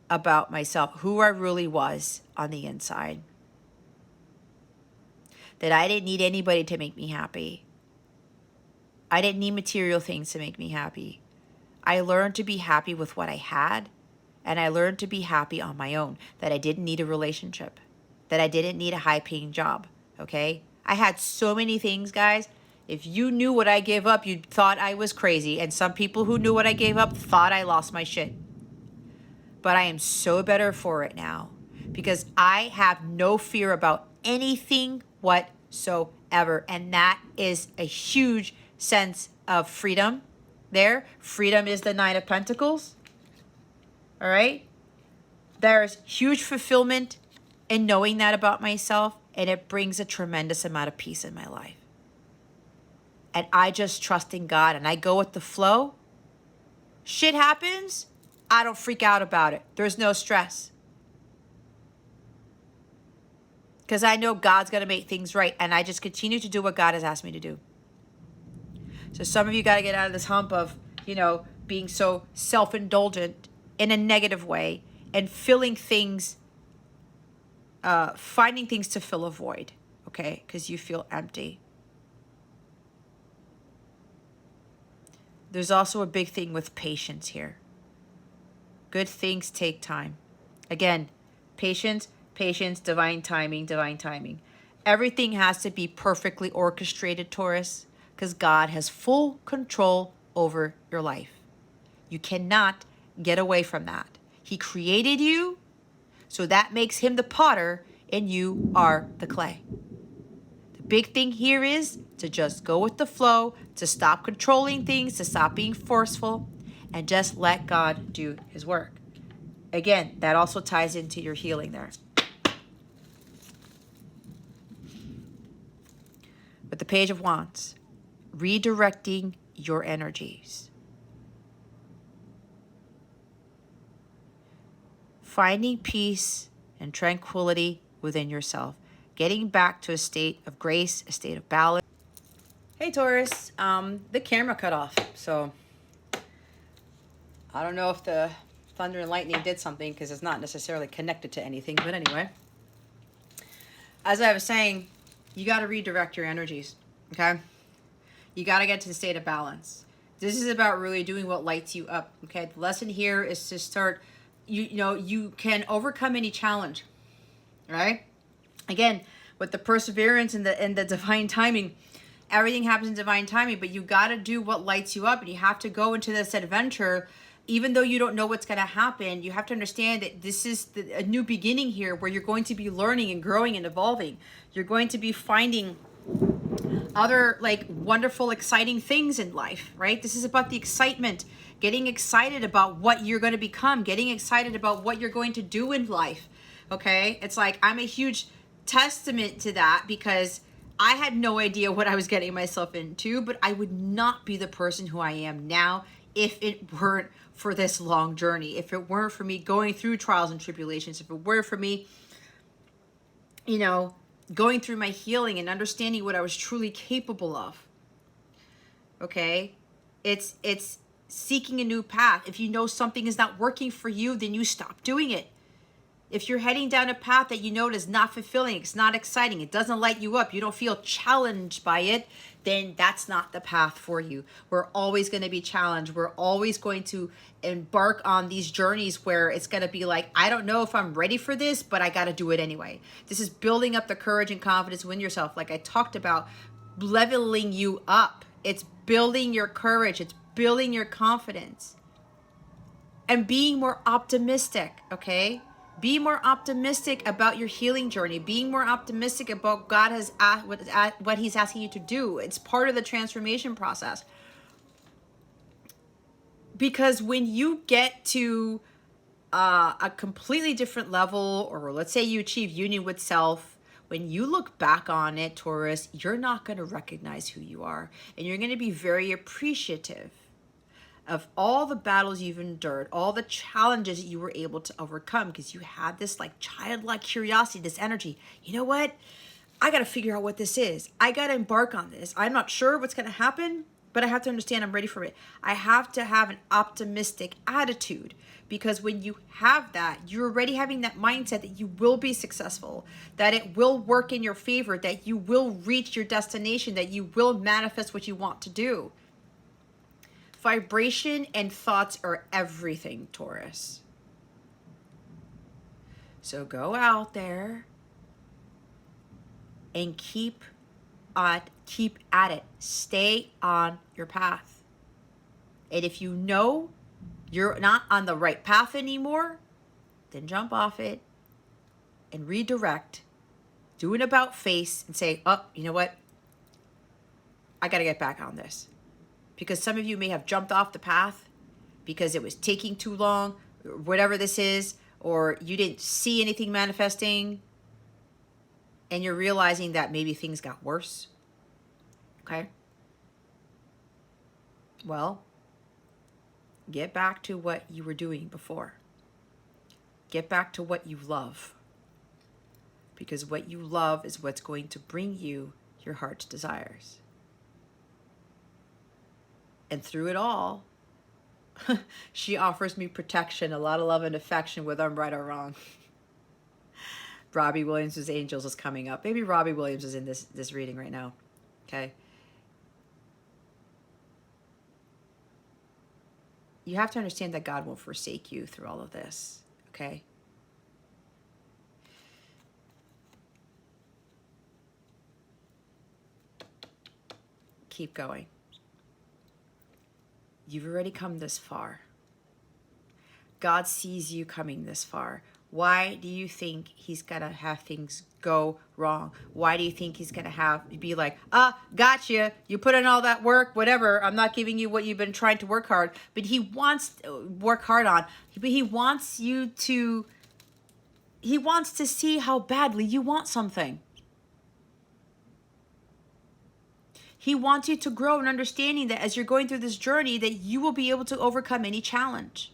about myself, who I really was on the inside. That I didn't need anybody to make me happy. I didn't need material things to make me happy. I learned to be happy with what I had, and I learned to be happy on my own, that I didn't need a relationship, that I didn't need a high-paying job, okay? I had so many things, guys. If you knew what I gave up, you thought I was crazy. And some people who knew what I gave up thought I lost my shit. But I am so better for it now because I have no fear about anything whatsoever. And that is a huge sense of freedom there. Freedom is the Nine of Pentacles. All right? There's huge fulfillment in knowing that about myself. And it brings a tremendous amount of peace in my life. And I just trust in God and I go with the flow. Shit happens, I don't freak out about it. There's no stress. Because I know God's going to make things right. And I just continue to do what God has asked me to do. So some of you got to get out of this hump of, being so self-indulgent in a negative way and filling things, finding things to fill a void, okay? Because you feel empty. There's also a big thing with patience here. Good things take time. Again, patience, divine timing, divine timing. Everything has to be perfectly orchestrated, Taurus, because God has full control over your life. You cannot get away from that. He created you, so that makes him the potter, and you are the clay. The big thing here is to just go with the flow, to stop controlling things, to stop being forceful, and just let God do his work. Again, that also ties into your healing there. With the Page of Wands, redirecting your energies. Finding peace and tranquility within yourself. Getting back to a state of grace, a state of balance. Hey Taurus, the camera cut off, so I don't know if the thunder and lightning did something because it's not necessarily connected to anything, but anyway. As I was saying, you got to redirect your energies, okay? You got to get to the state of balance. This is about really doing what lights you up, okay? The lesson here is to start, you can overcome any challenge, right? Again, with the perseverance and the divine timing, everything happens in divine timing, but you got to do what lights you up, and you have to go into this adventure. Even though you don't know what's going to happen, you have to understand that this is a new beginning here where you're going to be learning and growing and evolving. You're going to be finding other wonderful, exciting things in life, right? This is about the excitement, getting excited about what you're going to become, getting excited about what you're going to do in life, okay? It's like I'm a huge testament to that because I had no idea what I was getting myself into, but I would not be the person who I am now if it weren't for this long journey, if it weren't for me going through trials and tribulations, if it weren't for me, going through my healing and understanding what I was truly capable of. Okay? It's seeking a new path. If you know something is not working for you, then you stop doing it. If you're heading down a path that you know is not fulfilling, it's not exciting, it doesn't light you up, you don't feel challenged by it, then that's not the path for you. We're always going to be challenged. We're always going to embark on these journeys where it's going to be like, I don't know if I'm ready for this, but I got to do it anyway. This is building up the courage and confidence within yourself. Like I talked about, leveling you up. It's building your courage. It's building your confidence. And being more optimistic, okay? Be more optimistic about your healing journey. Being more optimistic about God has what He's asking you to do. It's part of the transformation process. Because when you get to a completely different level, or let's say you achieve union with self, when you look back on it, Taurus, you're not going to recognize who you are. And you're going to be very appreciative of all the battles you've endured, all the challenges that you were able to overcome, because you had this like childlike curiosity, this energy. You know what? I got to figure out what this is. I got to embark on this. I'm not sure what's going to happen, but I have to understand I'm ready for it. I have to have an optimistic attitude, because when you have that, you're already having that mindset that you will be successful, that it will work in your favor, that you will reach your destination, that you will manifest what you want to do. Vibration and thoughts are everything, Taurus. So go out there and keep at it. Stay on your path. And if you know you're not on the right path anymore, then jump off it and redirect. Do an about face and say, oh, you know what? I got to get back on this. Because some of you may have jumped off the path because it was taking too long, or whatever this is, or you didn't see anything manifesting, and you're realizing that maybe things got worse. Okay? Well, get back to what you were doing before. Get back to what you love. Because what you love is what's going to bring you your heart's desires. And through it all, she offers me protection, a lot of love and affection, whether I'm right or wrong. Robbie Williams' Angels is coming up. Maybe Robbie Williams is in this reading right now. Okay. You have to understand that God won't forsake you through all of this. Okay. Keep going. You've already come this far. God sees you coming this far. Why do you think He's gonna have things go wrong? Why do you think He's gonna be like, gotcha, you put in all that work, whatever, I'm not giving you what you've been trying to work hard, but He wants to work hard on, but He wants to see how badly you want something. He wants you to grow in understanding that as you're going through this journey, that you will be able to overcome any challenge.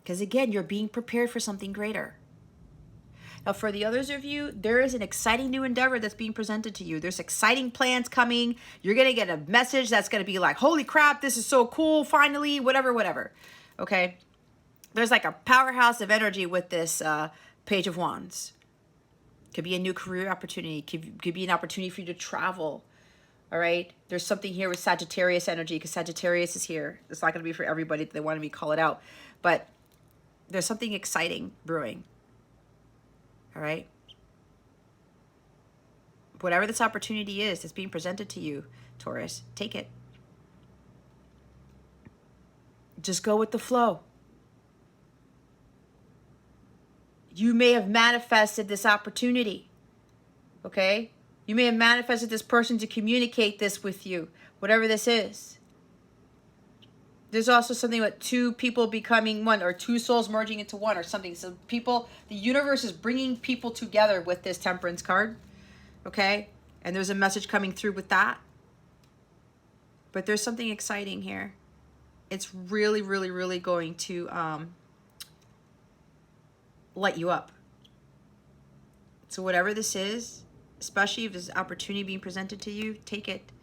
Because again, you're being prepared for something greater. Now, for the others of you, there is an exciting new endeavor that's being presented to you. There's exciting plans coming. You're going to get a message that's going to be like, holy crap, this is so cool, finally, whatever. Okay? There's like a powerhouse of energy with this Page of Wands. Could be a new career opportunity. Could be an opportunity for you to travel. All right? There's something here with Sagittarius energy, because Sagittarius is here. It's not going to be for everybody. They wanted me to call it out. But there's something exciting brewing. All right? Whatever this opportunity is that's being presented to you, Taurus, take it. Just go with the flow. You may have manifested this opportunity, okay? You may have manifested this person to communicate this with you, whatever this is. There's also something about two people becoming one, or two souls merging into one, or something. So the universe is bringing people together with this Temperance card, okay? And there's a message coming through with that. But there's something exciting here. It's really, really, really going to light you up. So whatever this is, especially if there's an opportunity being presented to you, take it.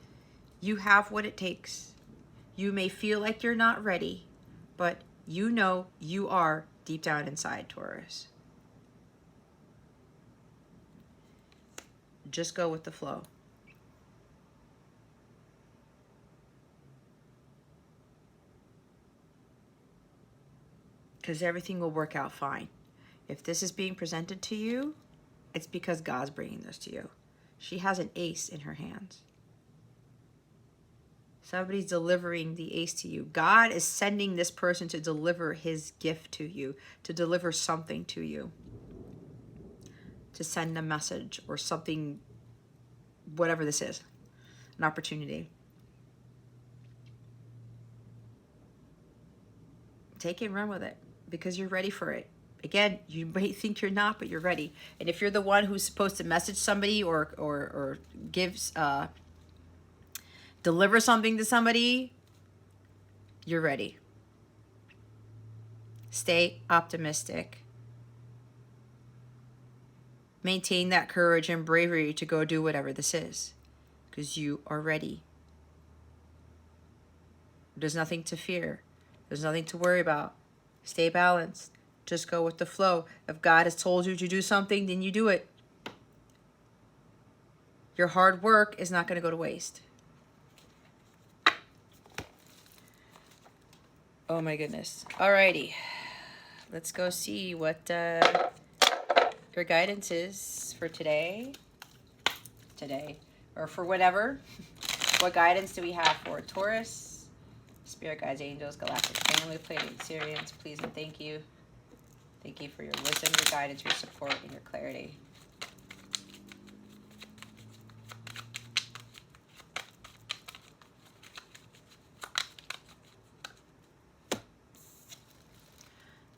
You have what it takes. You may feel like you're not ready, but You know you are deep down inside, Taurus. Just go with the flow. Because everything will work out fine. If this is being presented to you, it's because God's bringing this to you. She has an ace in her hands. Somebody's delivering the ace to you. God is sending this person to deliver his gift to you, to deliver something to you, to send a message or something, whatever this is, an opportunity. Take it and run with it because you're ready for it. Again, you may think you're not, but you're ready. And if you're the one who's supposed to message somebody or gives, deliver something to somebody, you're ready. Stay optimistic. Maintain that courage and bravery to go do whatever this is because you are ready. There's nothing to fear. There's nothing to worry about. Stay balanced. Just go with the flow. If God has told you to do something, then you do it. Your hard work is not going to go to waste. Oh my goodness. Alrighty. Let's go see what your guidance is for today. Or for whatever. What guidance do we have for Taurus? Spirit guides, angels, galactic family, Pleiadian Syrians, please and thank you. Thank you for your wisdom, your guidance, your support, and your clarity.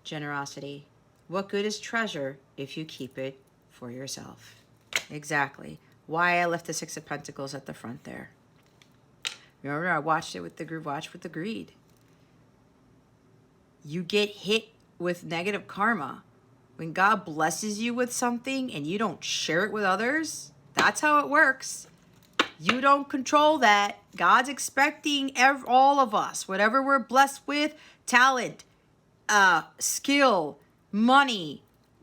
Generosity. What good is treasure if you keep it for yourself? Exactly. Why I left the Six of Pentacles at the front there. Remember, I watched it with the watch with the greed. You get hit with negative karma. When God blesses you with something and you don't share it with others, that's how it works. You don't control that. God's expecting all of us, whatever we're blessed with, talent, skill, money,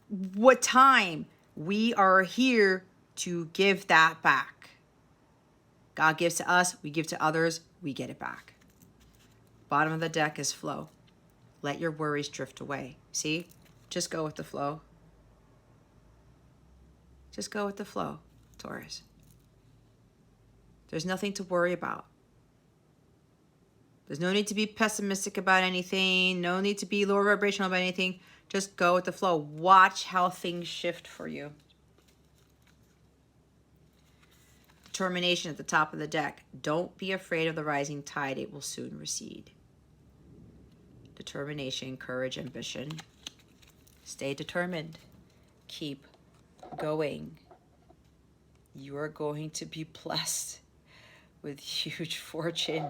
what time, we are here to give that back. God gives to us, we give to others, we get it back. Bottom of the deck is flow. Let your worries drift away. See? Just go with the flow. Just go with the flow, Taurus. There's nothing to worry about. There's no need to be pessimistic about anything. No need to be lower vibrational about anything. Just go with the flow. Watch how things shift for you. Determination at the top of the deck. Don't be afraid of the rising tide. It will soon recede. Determination, courage, ambition. Stay determined. Keep going. You are going to be blessed with huge fortune.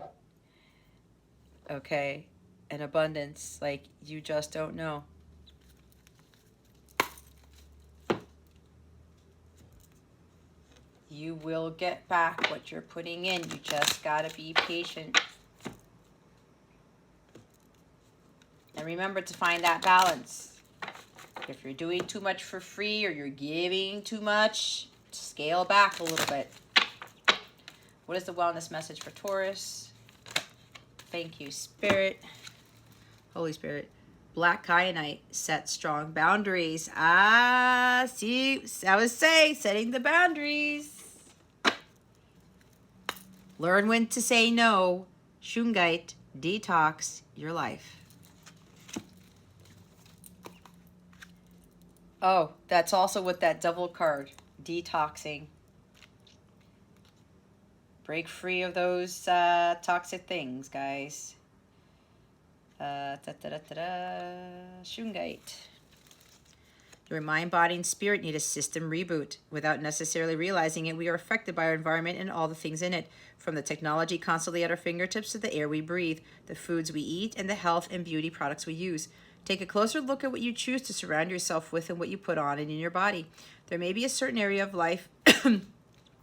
Okay? And abundance like you just don't know. You will get back what you're putting in. You just gotta be patient. And remember to find that balance. If you're doing too much for free or you're giving too much, scale back a little bit. What is the wellness message for Taurus? Thank you, Spirit. Holy Spirit. Black kyanite, set strong boundaries. See, I was saying, setting the boundaries. Learn when to say no. Shungite, detox your life. Oh, that's also with that devil card. Detoxing. Break free of those toxic things, guys. Shungite. Your mind, body, and spirit need a system reboot. Without necessarily realizing it, we are affected by our environment and all the things in it, from the technology constantly at our fingertips to the air we breathe, the foods we eat, and the health and beauty products we use. Take a closer look at what you choose to surround yourself with and what you put on and in your body. There may be a certain area of life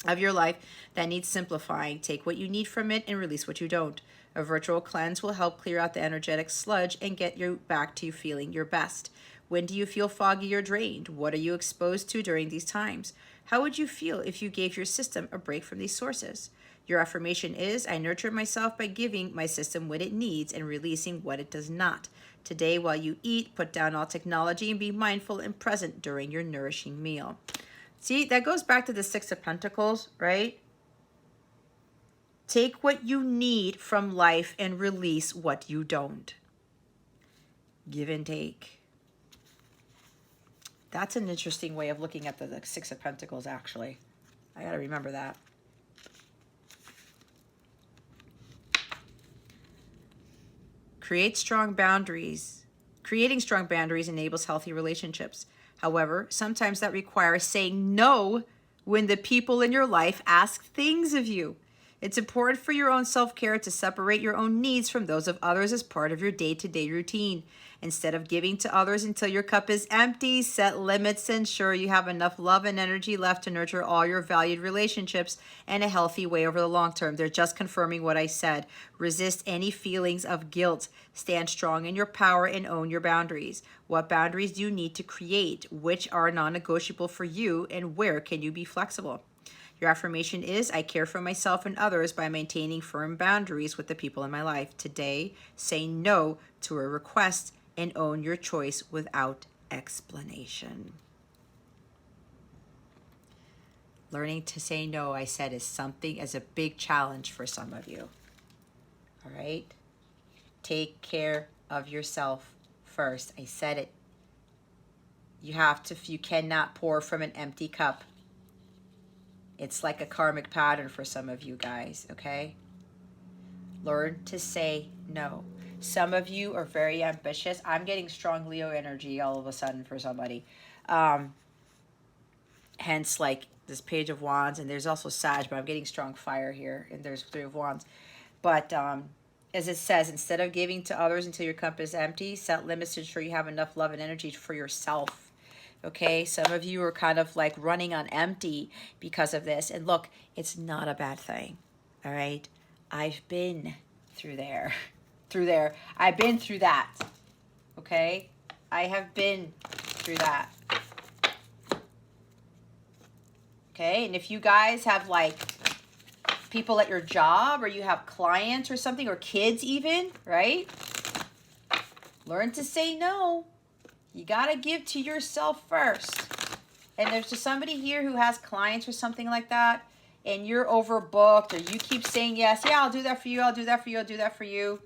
of your life that needs simplifying. Take what you need from it and release what you don't. A virtual cleanse will help clear out the energetic sludge and get you back to feeling your best. When do you feel foggy or drained? What are you exposed to during these times? How would you feel if you gave your system a break from these sources? Your affirmation is, I nurture myself by giving my system what it needs and releasing what it does not. Today, while you eat, put down all technology and be mindful and present during your nourishing meal. See, that goes back to the Six of Pentacles, right? Take what you need from life and release what you don't. Give and take. That's an interesting way of looking at the Six of Pentacles, actually. I got to remember that. Create strong boundaries. Creating strong boundaries enables healthy relationships. However, sometimes that requires saying no when the people in your life ask things of you. It's important for your own self-care to separate your own needs from those of others as part of your day-to-day routine. Instead of giving to others until your cup is empty, set limits to ensure you have enough love and energy left to nurture all your valued relationships in a healthy way over the long term. They're just confirming what I said. Resist any feelings of guilt. Stand strong in your power and own your boundaries. What boundaries do you need to create? Which are non-negotiable for you? And where can you be flexible? Your affirmation is, I care for myself and others by maintaining firm boundaries with the people in my life. Today, say no to a request and own your choice without explanation. Learning to say no, I said, is a big challenge for some of you. All right? Take care of yourself first. I said it. You cannot pour from an empty cup. It's like a karmic pattern for some of you guys, okay? Learn to say no. Some of you are very ambitious. I'm getting strong Leo energy all of a sudden for somebody. Hence, like, this Page of Wands, and there's also Sag, but I'm getting strong fire here, and there's Three of Wands. But as it says, instead of giving to others until your cup is empty, set limits to ensure you have enough love and energy for yourself. Okay, some of you are kind of like running on empty because of this. And look, it's not a bad thing. All right, I've been through there. I've been through that. Okay, I have been through that. Okay, and if you guys have like people at your job, or you have clients or something, or kids even, right? Learn to say no. You got to give to yourself first. And there's just somebody here who has clients or something like that, and you're overbooked, or you keep saying yes. Yeah, I'll do that for you. I'll do that for you. I'll do that for you.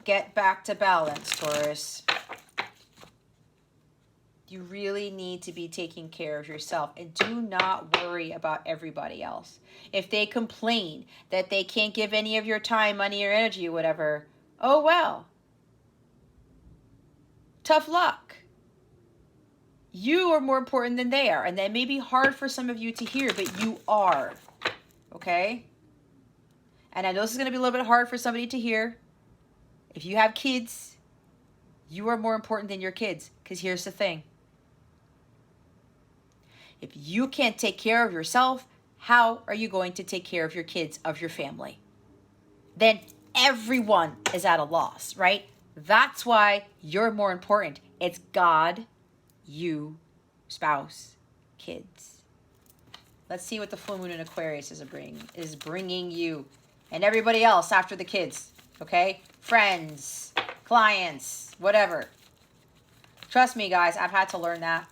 Get back to balance, Taurus. You really need to be taking care of yourself, and do not worry about everybody else. If they complain that they can't give any of your time, money, or energy, or whatever, oh well. Tough luck. You are more important than they are, and that may be hard for some of you to hear, but you are. Okay? And I know this is going to be a little bit hard for somebody to hear. If you have kids, you are more important than your kids, because here's the thing. If you can't take care of yourself, how are you going to take care of your kids, of your family? Then everyone is at a loss, right? That's why you're more important. It's God, you, spouse, kids. Let's see what the full moon in Aquarius is bringing you and everybody else after the kids, okay? Friends, clients, whatever. Trust me, guys, I've had to learn that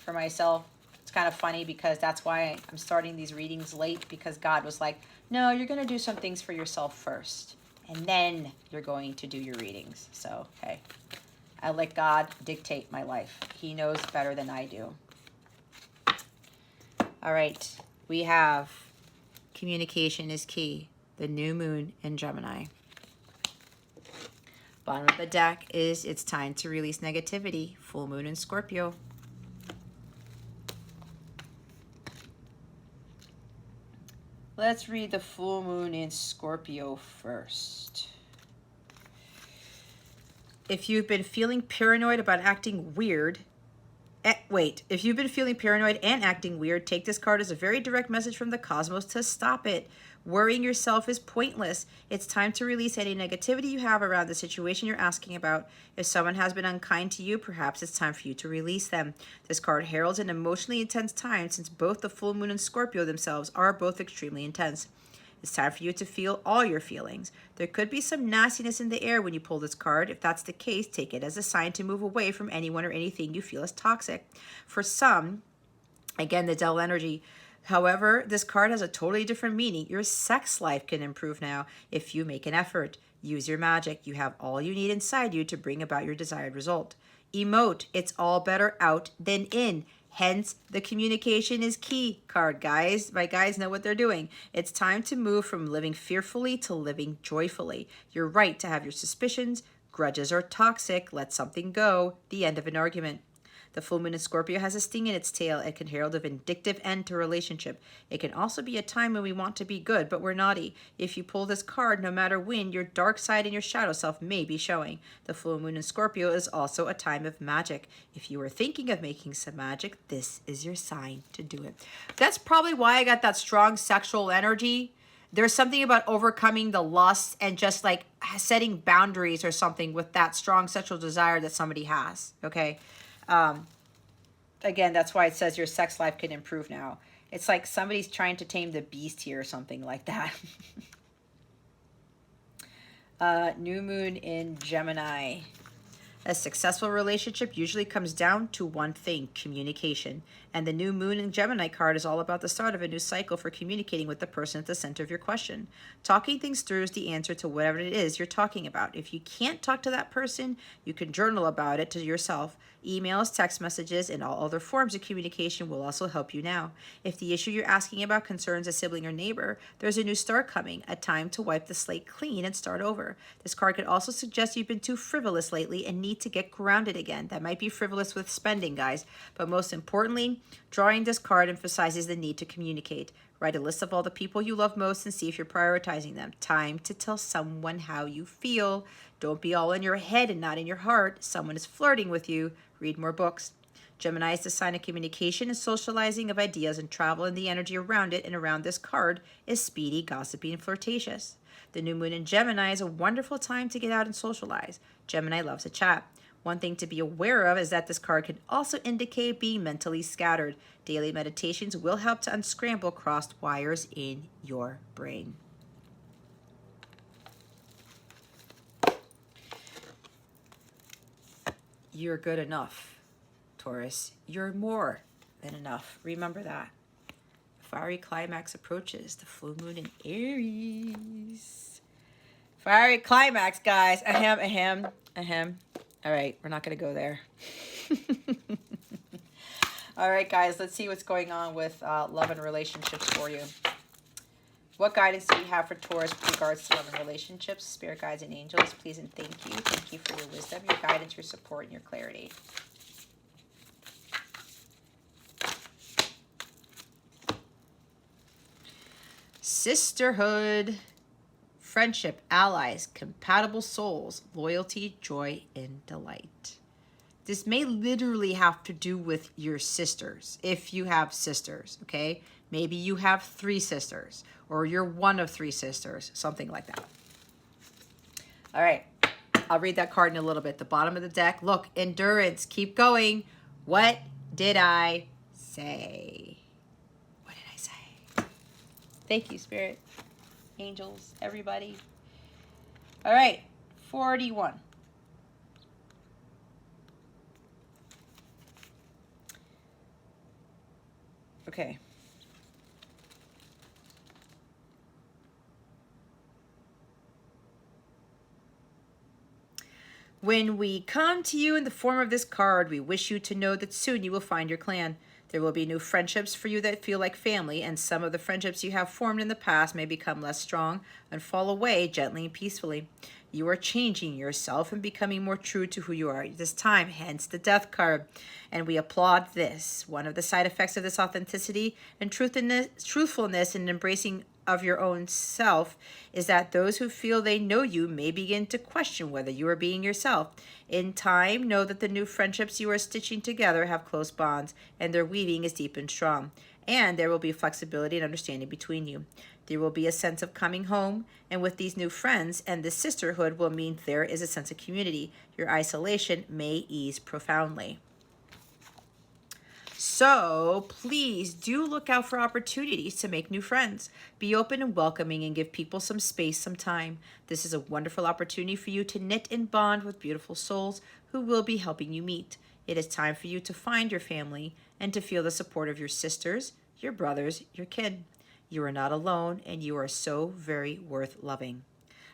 for myself. It's kind of funny because that's why I'm starting these readings late, because God was like, no, you're going to do some things for yourself first, and then you're going to do your readings. So, hey, I let God dictate my life. He knows better than I do. All right, we have communication is key. The new moon in Gemini. Bottom of the deck is it's time to release negativity. Full moon in Scorpio. Let's read the full moon in Scorpio first. If you've been feeling paranoid about acting weird, if you've been feeling paranoid and acting weird, take this card as a very direct message from the cosmos to stop it. Worrying yourself is pointless. It's time to release any negativity you have around the situation you're asking about. If someone has been unkind to you, perhaps it's time for you to release them. This card heralds an emotionally intense time since both the full moon and Scorpio themselves are both extremely intense. It's time for you to feel all your feelings. There could be some nastiness in the air when you pull this card. If that's the case, take it as a sign to move away from anyone or anything you feel is toxic. For some, again, the Devil energy. However, this card has a totally different meaning. Your sex life can improve now if you make an effort. Use your magic. You have all you need inside you to bring about your desired result. Emote. It's all better out than in. Hence, the communication is key card, guys. My guys know what they're doing. It's time to move from living fearfully to living joyfully. You're right to have your suspicions. Grudges are toxic. Let something go. The end of an argument. The full moon in Scorpio has a sting in its tail. It can herald a vindictive end to a relationship. It can also be a time when we want to be good, but we're naughty. If you pull this card, no matter when, your dark side and your shadow self may be showing. The full moon in Scorpio is also a time of magic. If you are thinking of making some magic, this is your sign to do it. That's probably why I got that strong sexual energy. There's something about overcoming the lust and just like setting boundaries or something with that strong sexual desire that somebody has, okay? Again, that's why it says your sex life can improve now. It's like somebody's trying to tame the beast here or something like that. New moon in Gemini. A successful relationship usually comes down to one thing, communication. And the new moon in Gemini card is all about the start of a new cycle for communicating with the person at the center of your question. Talking things through is the answer to whatever it is you're talking about. If you can't talk to that person, you can journal about it to yourself. Emails, text messages, and all other forms of communication will also help you now. If the issue you're asking about concerns a sibling or neighbor, there's a new start coming, a time to wipe the slate clean and start over. This card could also suggest you've been too frivolous lately and need to get grounded again. That might be frivolous with spending, guys. But most importantly, drawing this card emphasizes the need to communicate. Write a list of all the people you love most and see if you're prioritizing them. Time to tell someone how you feel. Don't be all in your head and not in your heart. Someone is flirting with you. Read more books. Gemini is the sign of communication and socializing of ideas and travel, and the energy around it and around this card is speedy, gossipy, and flirtatious. The new moon in Gemini is a wonderful time to get out and socialize. Gemini loves to chat. One thing to be aware of is that this card can also indicate being mentally scattered. Daily meditations will help to unscramble crossed wires in your brain. You're good enough, Taurus. You're more than enough. Remember that. Fiery climax approaches. The full moon in Aries. Fiery climax, guys. Ahem, ahem, ahem. All right, we're not going to go there. All right, guys, let's see what's going on with love and relationships for you. What guidance do you have for Taurus with regards to love and relationships? Spirit guides and angels, please and thank you. Thank you for your wisdom, your guidance, your support, and your clarity. Sisterhood, friendship, allies, compatible souls, loyalty, joy, and delight. This may literally have to do with your sisters, if you have sisters, okay? Maybe you have 3 sisters, or you're one of 3 sisters, something like that. All right, I'll read that card in a little bit. The bottom of the deck, look, endurance, keep going. What did I say? What did I say? Thank you, Spirit, angels, everybody. All right, 41. Okay. When we come to you in the form of this card, we wish you to know that soon you will find your clan. There will be new friendships for you that feel like family, and some of the friendships you have formed in the past may become less strong and fall away gently and peacefully. You are changing yourself and becoming more true to who you are at this time, hence the Death card. And we applaud this. One of the side effects of this authenticity and truthfulness and embracing of your own self is that those who feel they know you may begin to question whether you are being yourself. In time, know that the new friendships you are stitching together have close bonds, and their weaving is deep and strong. And there will be flexibility and understanding between you. There will be a sense of coming home, and with these new friends and this sisterhood will mean there is a sense of community. Your isolation may ease profoundly. So please do look out for opportunities to make new friends. Be open and welcoming and give people some space, some time. This is a wonderful opportunity for you to knit and bond with beautiful souls who will be helping you meet. It is time for you to find your family and to feel the support of your sisters, your brothers, your kin. You are not alone, and you are so very worth loving.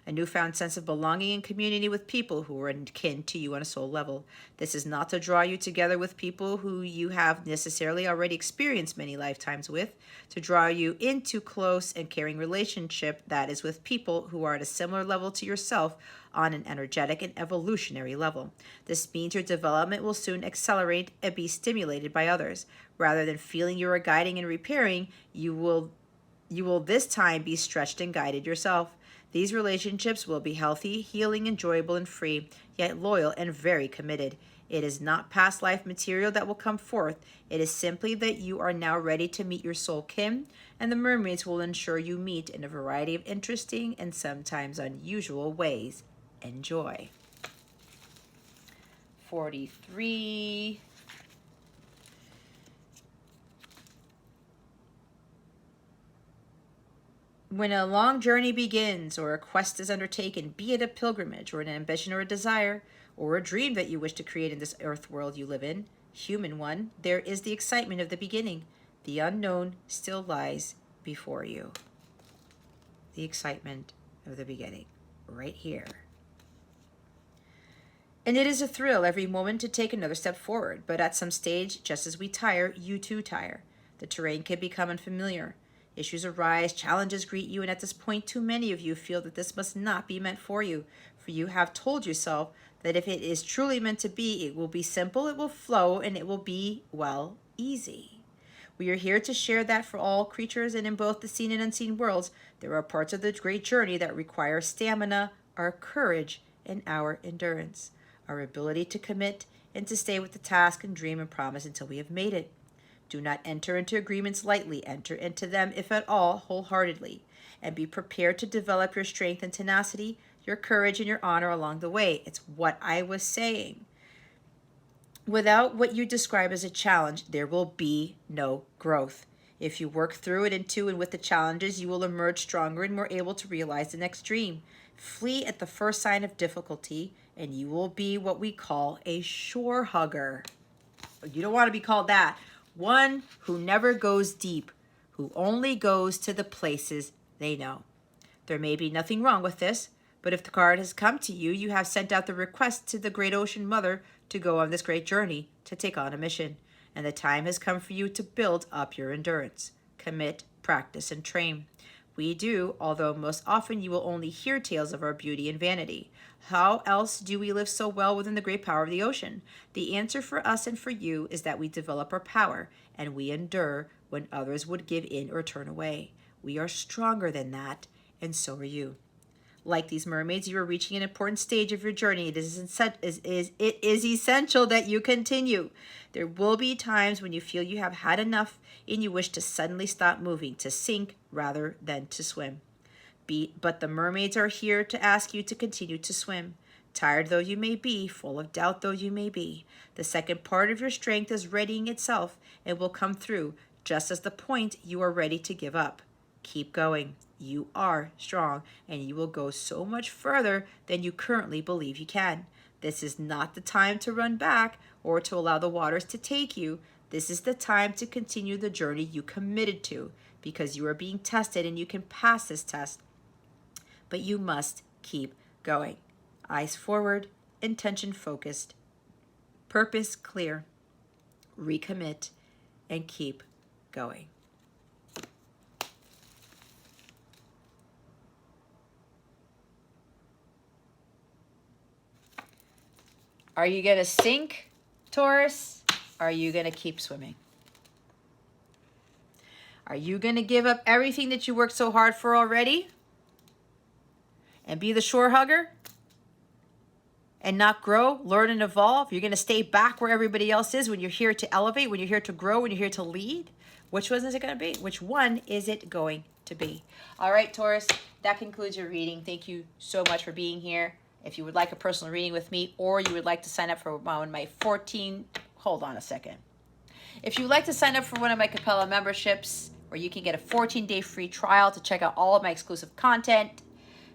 A newfound sense of belonging and community with people who are kin to you on a soul level. This is not to draw you together with people who you have necessarily already experienced many lifetimes with, to draw you into close and caring relationship that is with people who are at a similar level to yourself on an energetic and evolutionary level. This means your development will soon accelerate and be stimulated by others. Rather than feeling you are guiding and repairing, you will this time be stretched and guided yourself. These relationships will be healthy, healing, enjoyable, and free, yet loyal and very committed. It is not past life material that will come forth. It is simply that you are now ready to meet your soul kin, and the mermaids will ensure you meet in a variety of interesting and sometimes unusual ways. Enjoy. 43. When a long journey begins or a quest is undertaken, be it a pilgrimage or an ambition or a desire or a dream that you wish to create in this earth world you live in, human one, there is the excitement of the beginning. The unknown still lies before you. The excitement of the beginning, right here. And it is a thrill every moment to take another step forward, but at some stage, just as we tire, you too tire. The terrain can become unfamiliar. Issues arise, challenges greet you, and at this point, too many of you feel that this must not be meant for you. For you have told yourself that if it is truly meant to be, it will be simple, it will flow, and it will be, well, easy. We are here to share that for all creatures and in both the seen and unseen worlds, there are parts of the great journey that require stamina, our courage, and our endurance, our ability to commit and to stay with the task and dream and promise until we have made it. Do not enter into agreements lightly. Enter into them, if at all, wholeheartedly. And be prepared to develop your strength and tenacity, your courage and your honor along the way. It's what I was saying. Without what you describe as a challenge, there will be no growth. If you work through it into and with the challenges, you will emerge stronger and more able to realize the next dream. Flee at the first sign of difficulty, and you will be what we call a shore hugger. You don't want to be called that. One who never goes deep, who only goes to the places they know. There may be nothing wrong with this, but if the card has come to you, you have sent out the request to the great ocean mother to go on this great journey, to take on a mission. And the time has come for you to build up your endurance. Commit, practice, and train. We do, although most often you will only hear tales of our beauty and vanity. How else do we live so well within the great power of the ocean? The answer for us and for you is that we develop our power, and we endure when others would give in or turn away. We are stronger than that, and so are you. Like these mermaids, you are reaching an important stage of your journey. It is essential that you continue. There will be times when you feel you have had enough and you wish to suddenly stop moving, to sink rather than to swim. But the mermaids are here to ask you to continue to swim. Tired though you may be, full of doubt though you may be, the second part of your strength is readying itself and will come through just as the point you are ready to give up. Keep going. You are strong, and you will go so much further than you currently believe you can. This is not the time to run back or to allow the waters to take you. This is the time to continue the journey you committed to, because you are being tested and you can pass this test. But you must keep going. Eyes forward, intention focused, purpose clear. Recommit and keep going. Are you going to sink, Taurus? Are you going to keep swimming? Are you going to give up everything that you worked so hard for already and be the shore hugger and not grow, learn, and evolve? You're going to stay back where everybody else is when you're here to elevate, when you're here to grow, when you're here to lead? Which one is it going to be? Which one is it going to be. All right, Taurus, that concludes your reading. Thank you so much for being here. If you would like a personal reading with me, or you would like to sign up for one of my 14, hold on a second. If you would like to sign up for one of my Capella memberships, where you can get a 14-day free trial to check out all of my exclusive content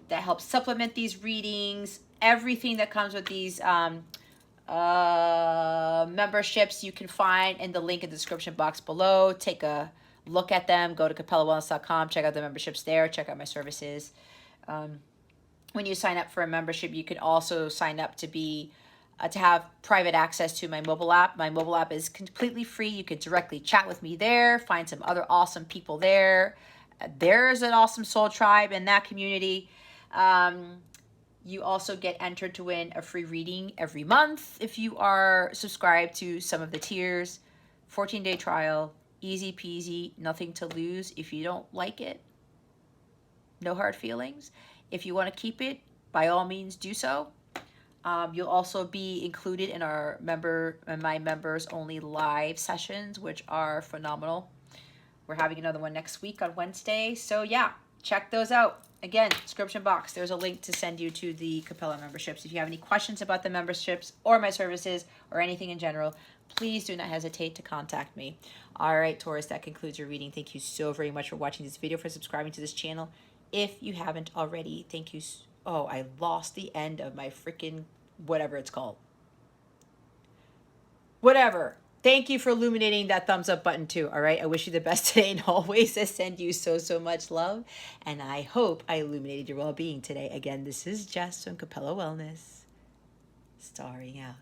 that helps supplement these readings, everything that comes with these memberships you can find in the link in the description box below. Take a look at them. Go to capellawellness.com. Check out the memberships there. Check out my services. When you sign up for a membership, you can also sign up to be to have private access to my mobile app. My mobile app is completely free. You can directly chat with me there, find some other awesome people there. There's an awesome soul tribe in that community. You also get entered to win a free reading every month if you are subscribed to some of the tiers. 14-day trial, easy peasy, nothing to lose. If you don't like it, no hard feelings. If you want to keep it, by all means do so. You'll also be included in my members only live sessions, which are phenomenal. We're having another one next week on Wednesday. So yeah, check those out. Again, description box, there's a link to send you to the Capella memberships. If you have any questions about the memberships or my services or anything in general, please do not hesitate to contact me. All right, Taurus, that concludes your reading. Thank you so very much for watching this video, for subscribing to this channel. If you haven't already, thank you. Oh, I lost the end of my freaking whatever it's called. Whatever. Thank you for illuminating that thumbs up button too, all right? I wish you the best today, and always I send you so, so much love, and I hope I illuminated your well-being today. Again, this is Jess from Capella Wellness, starring out.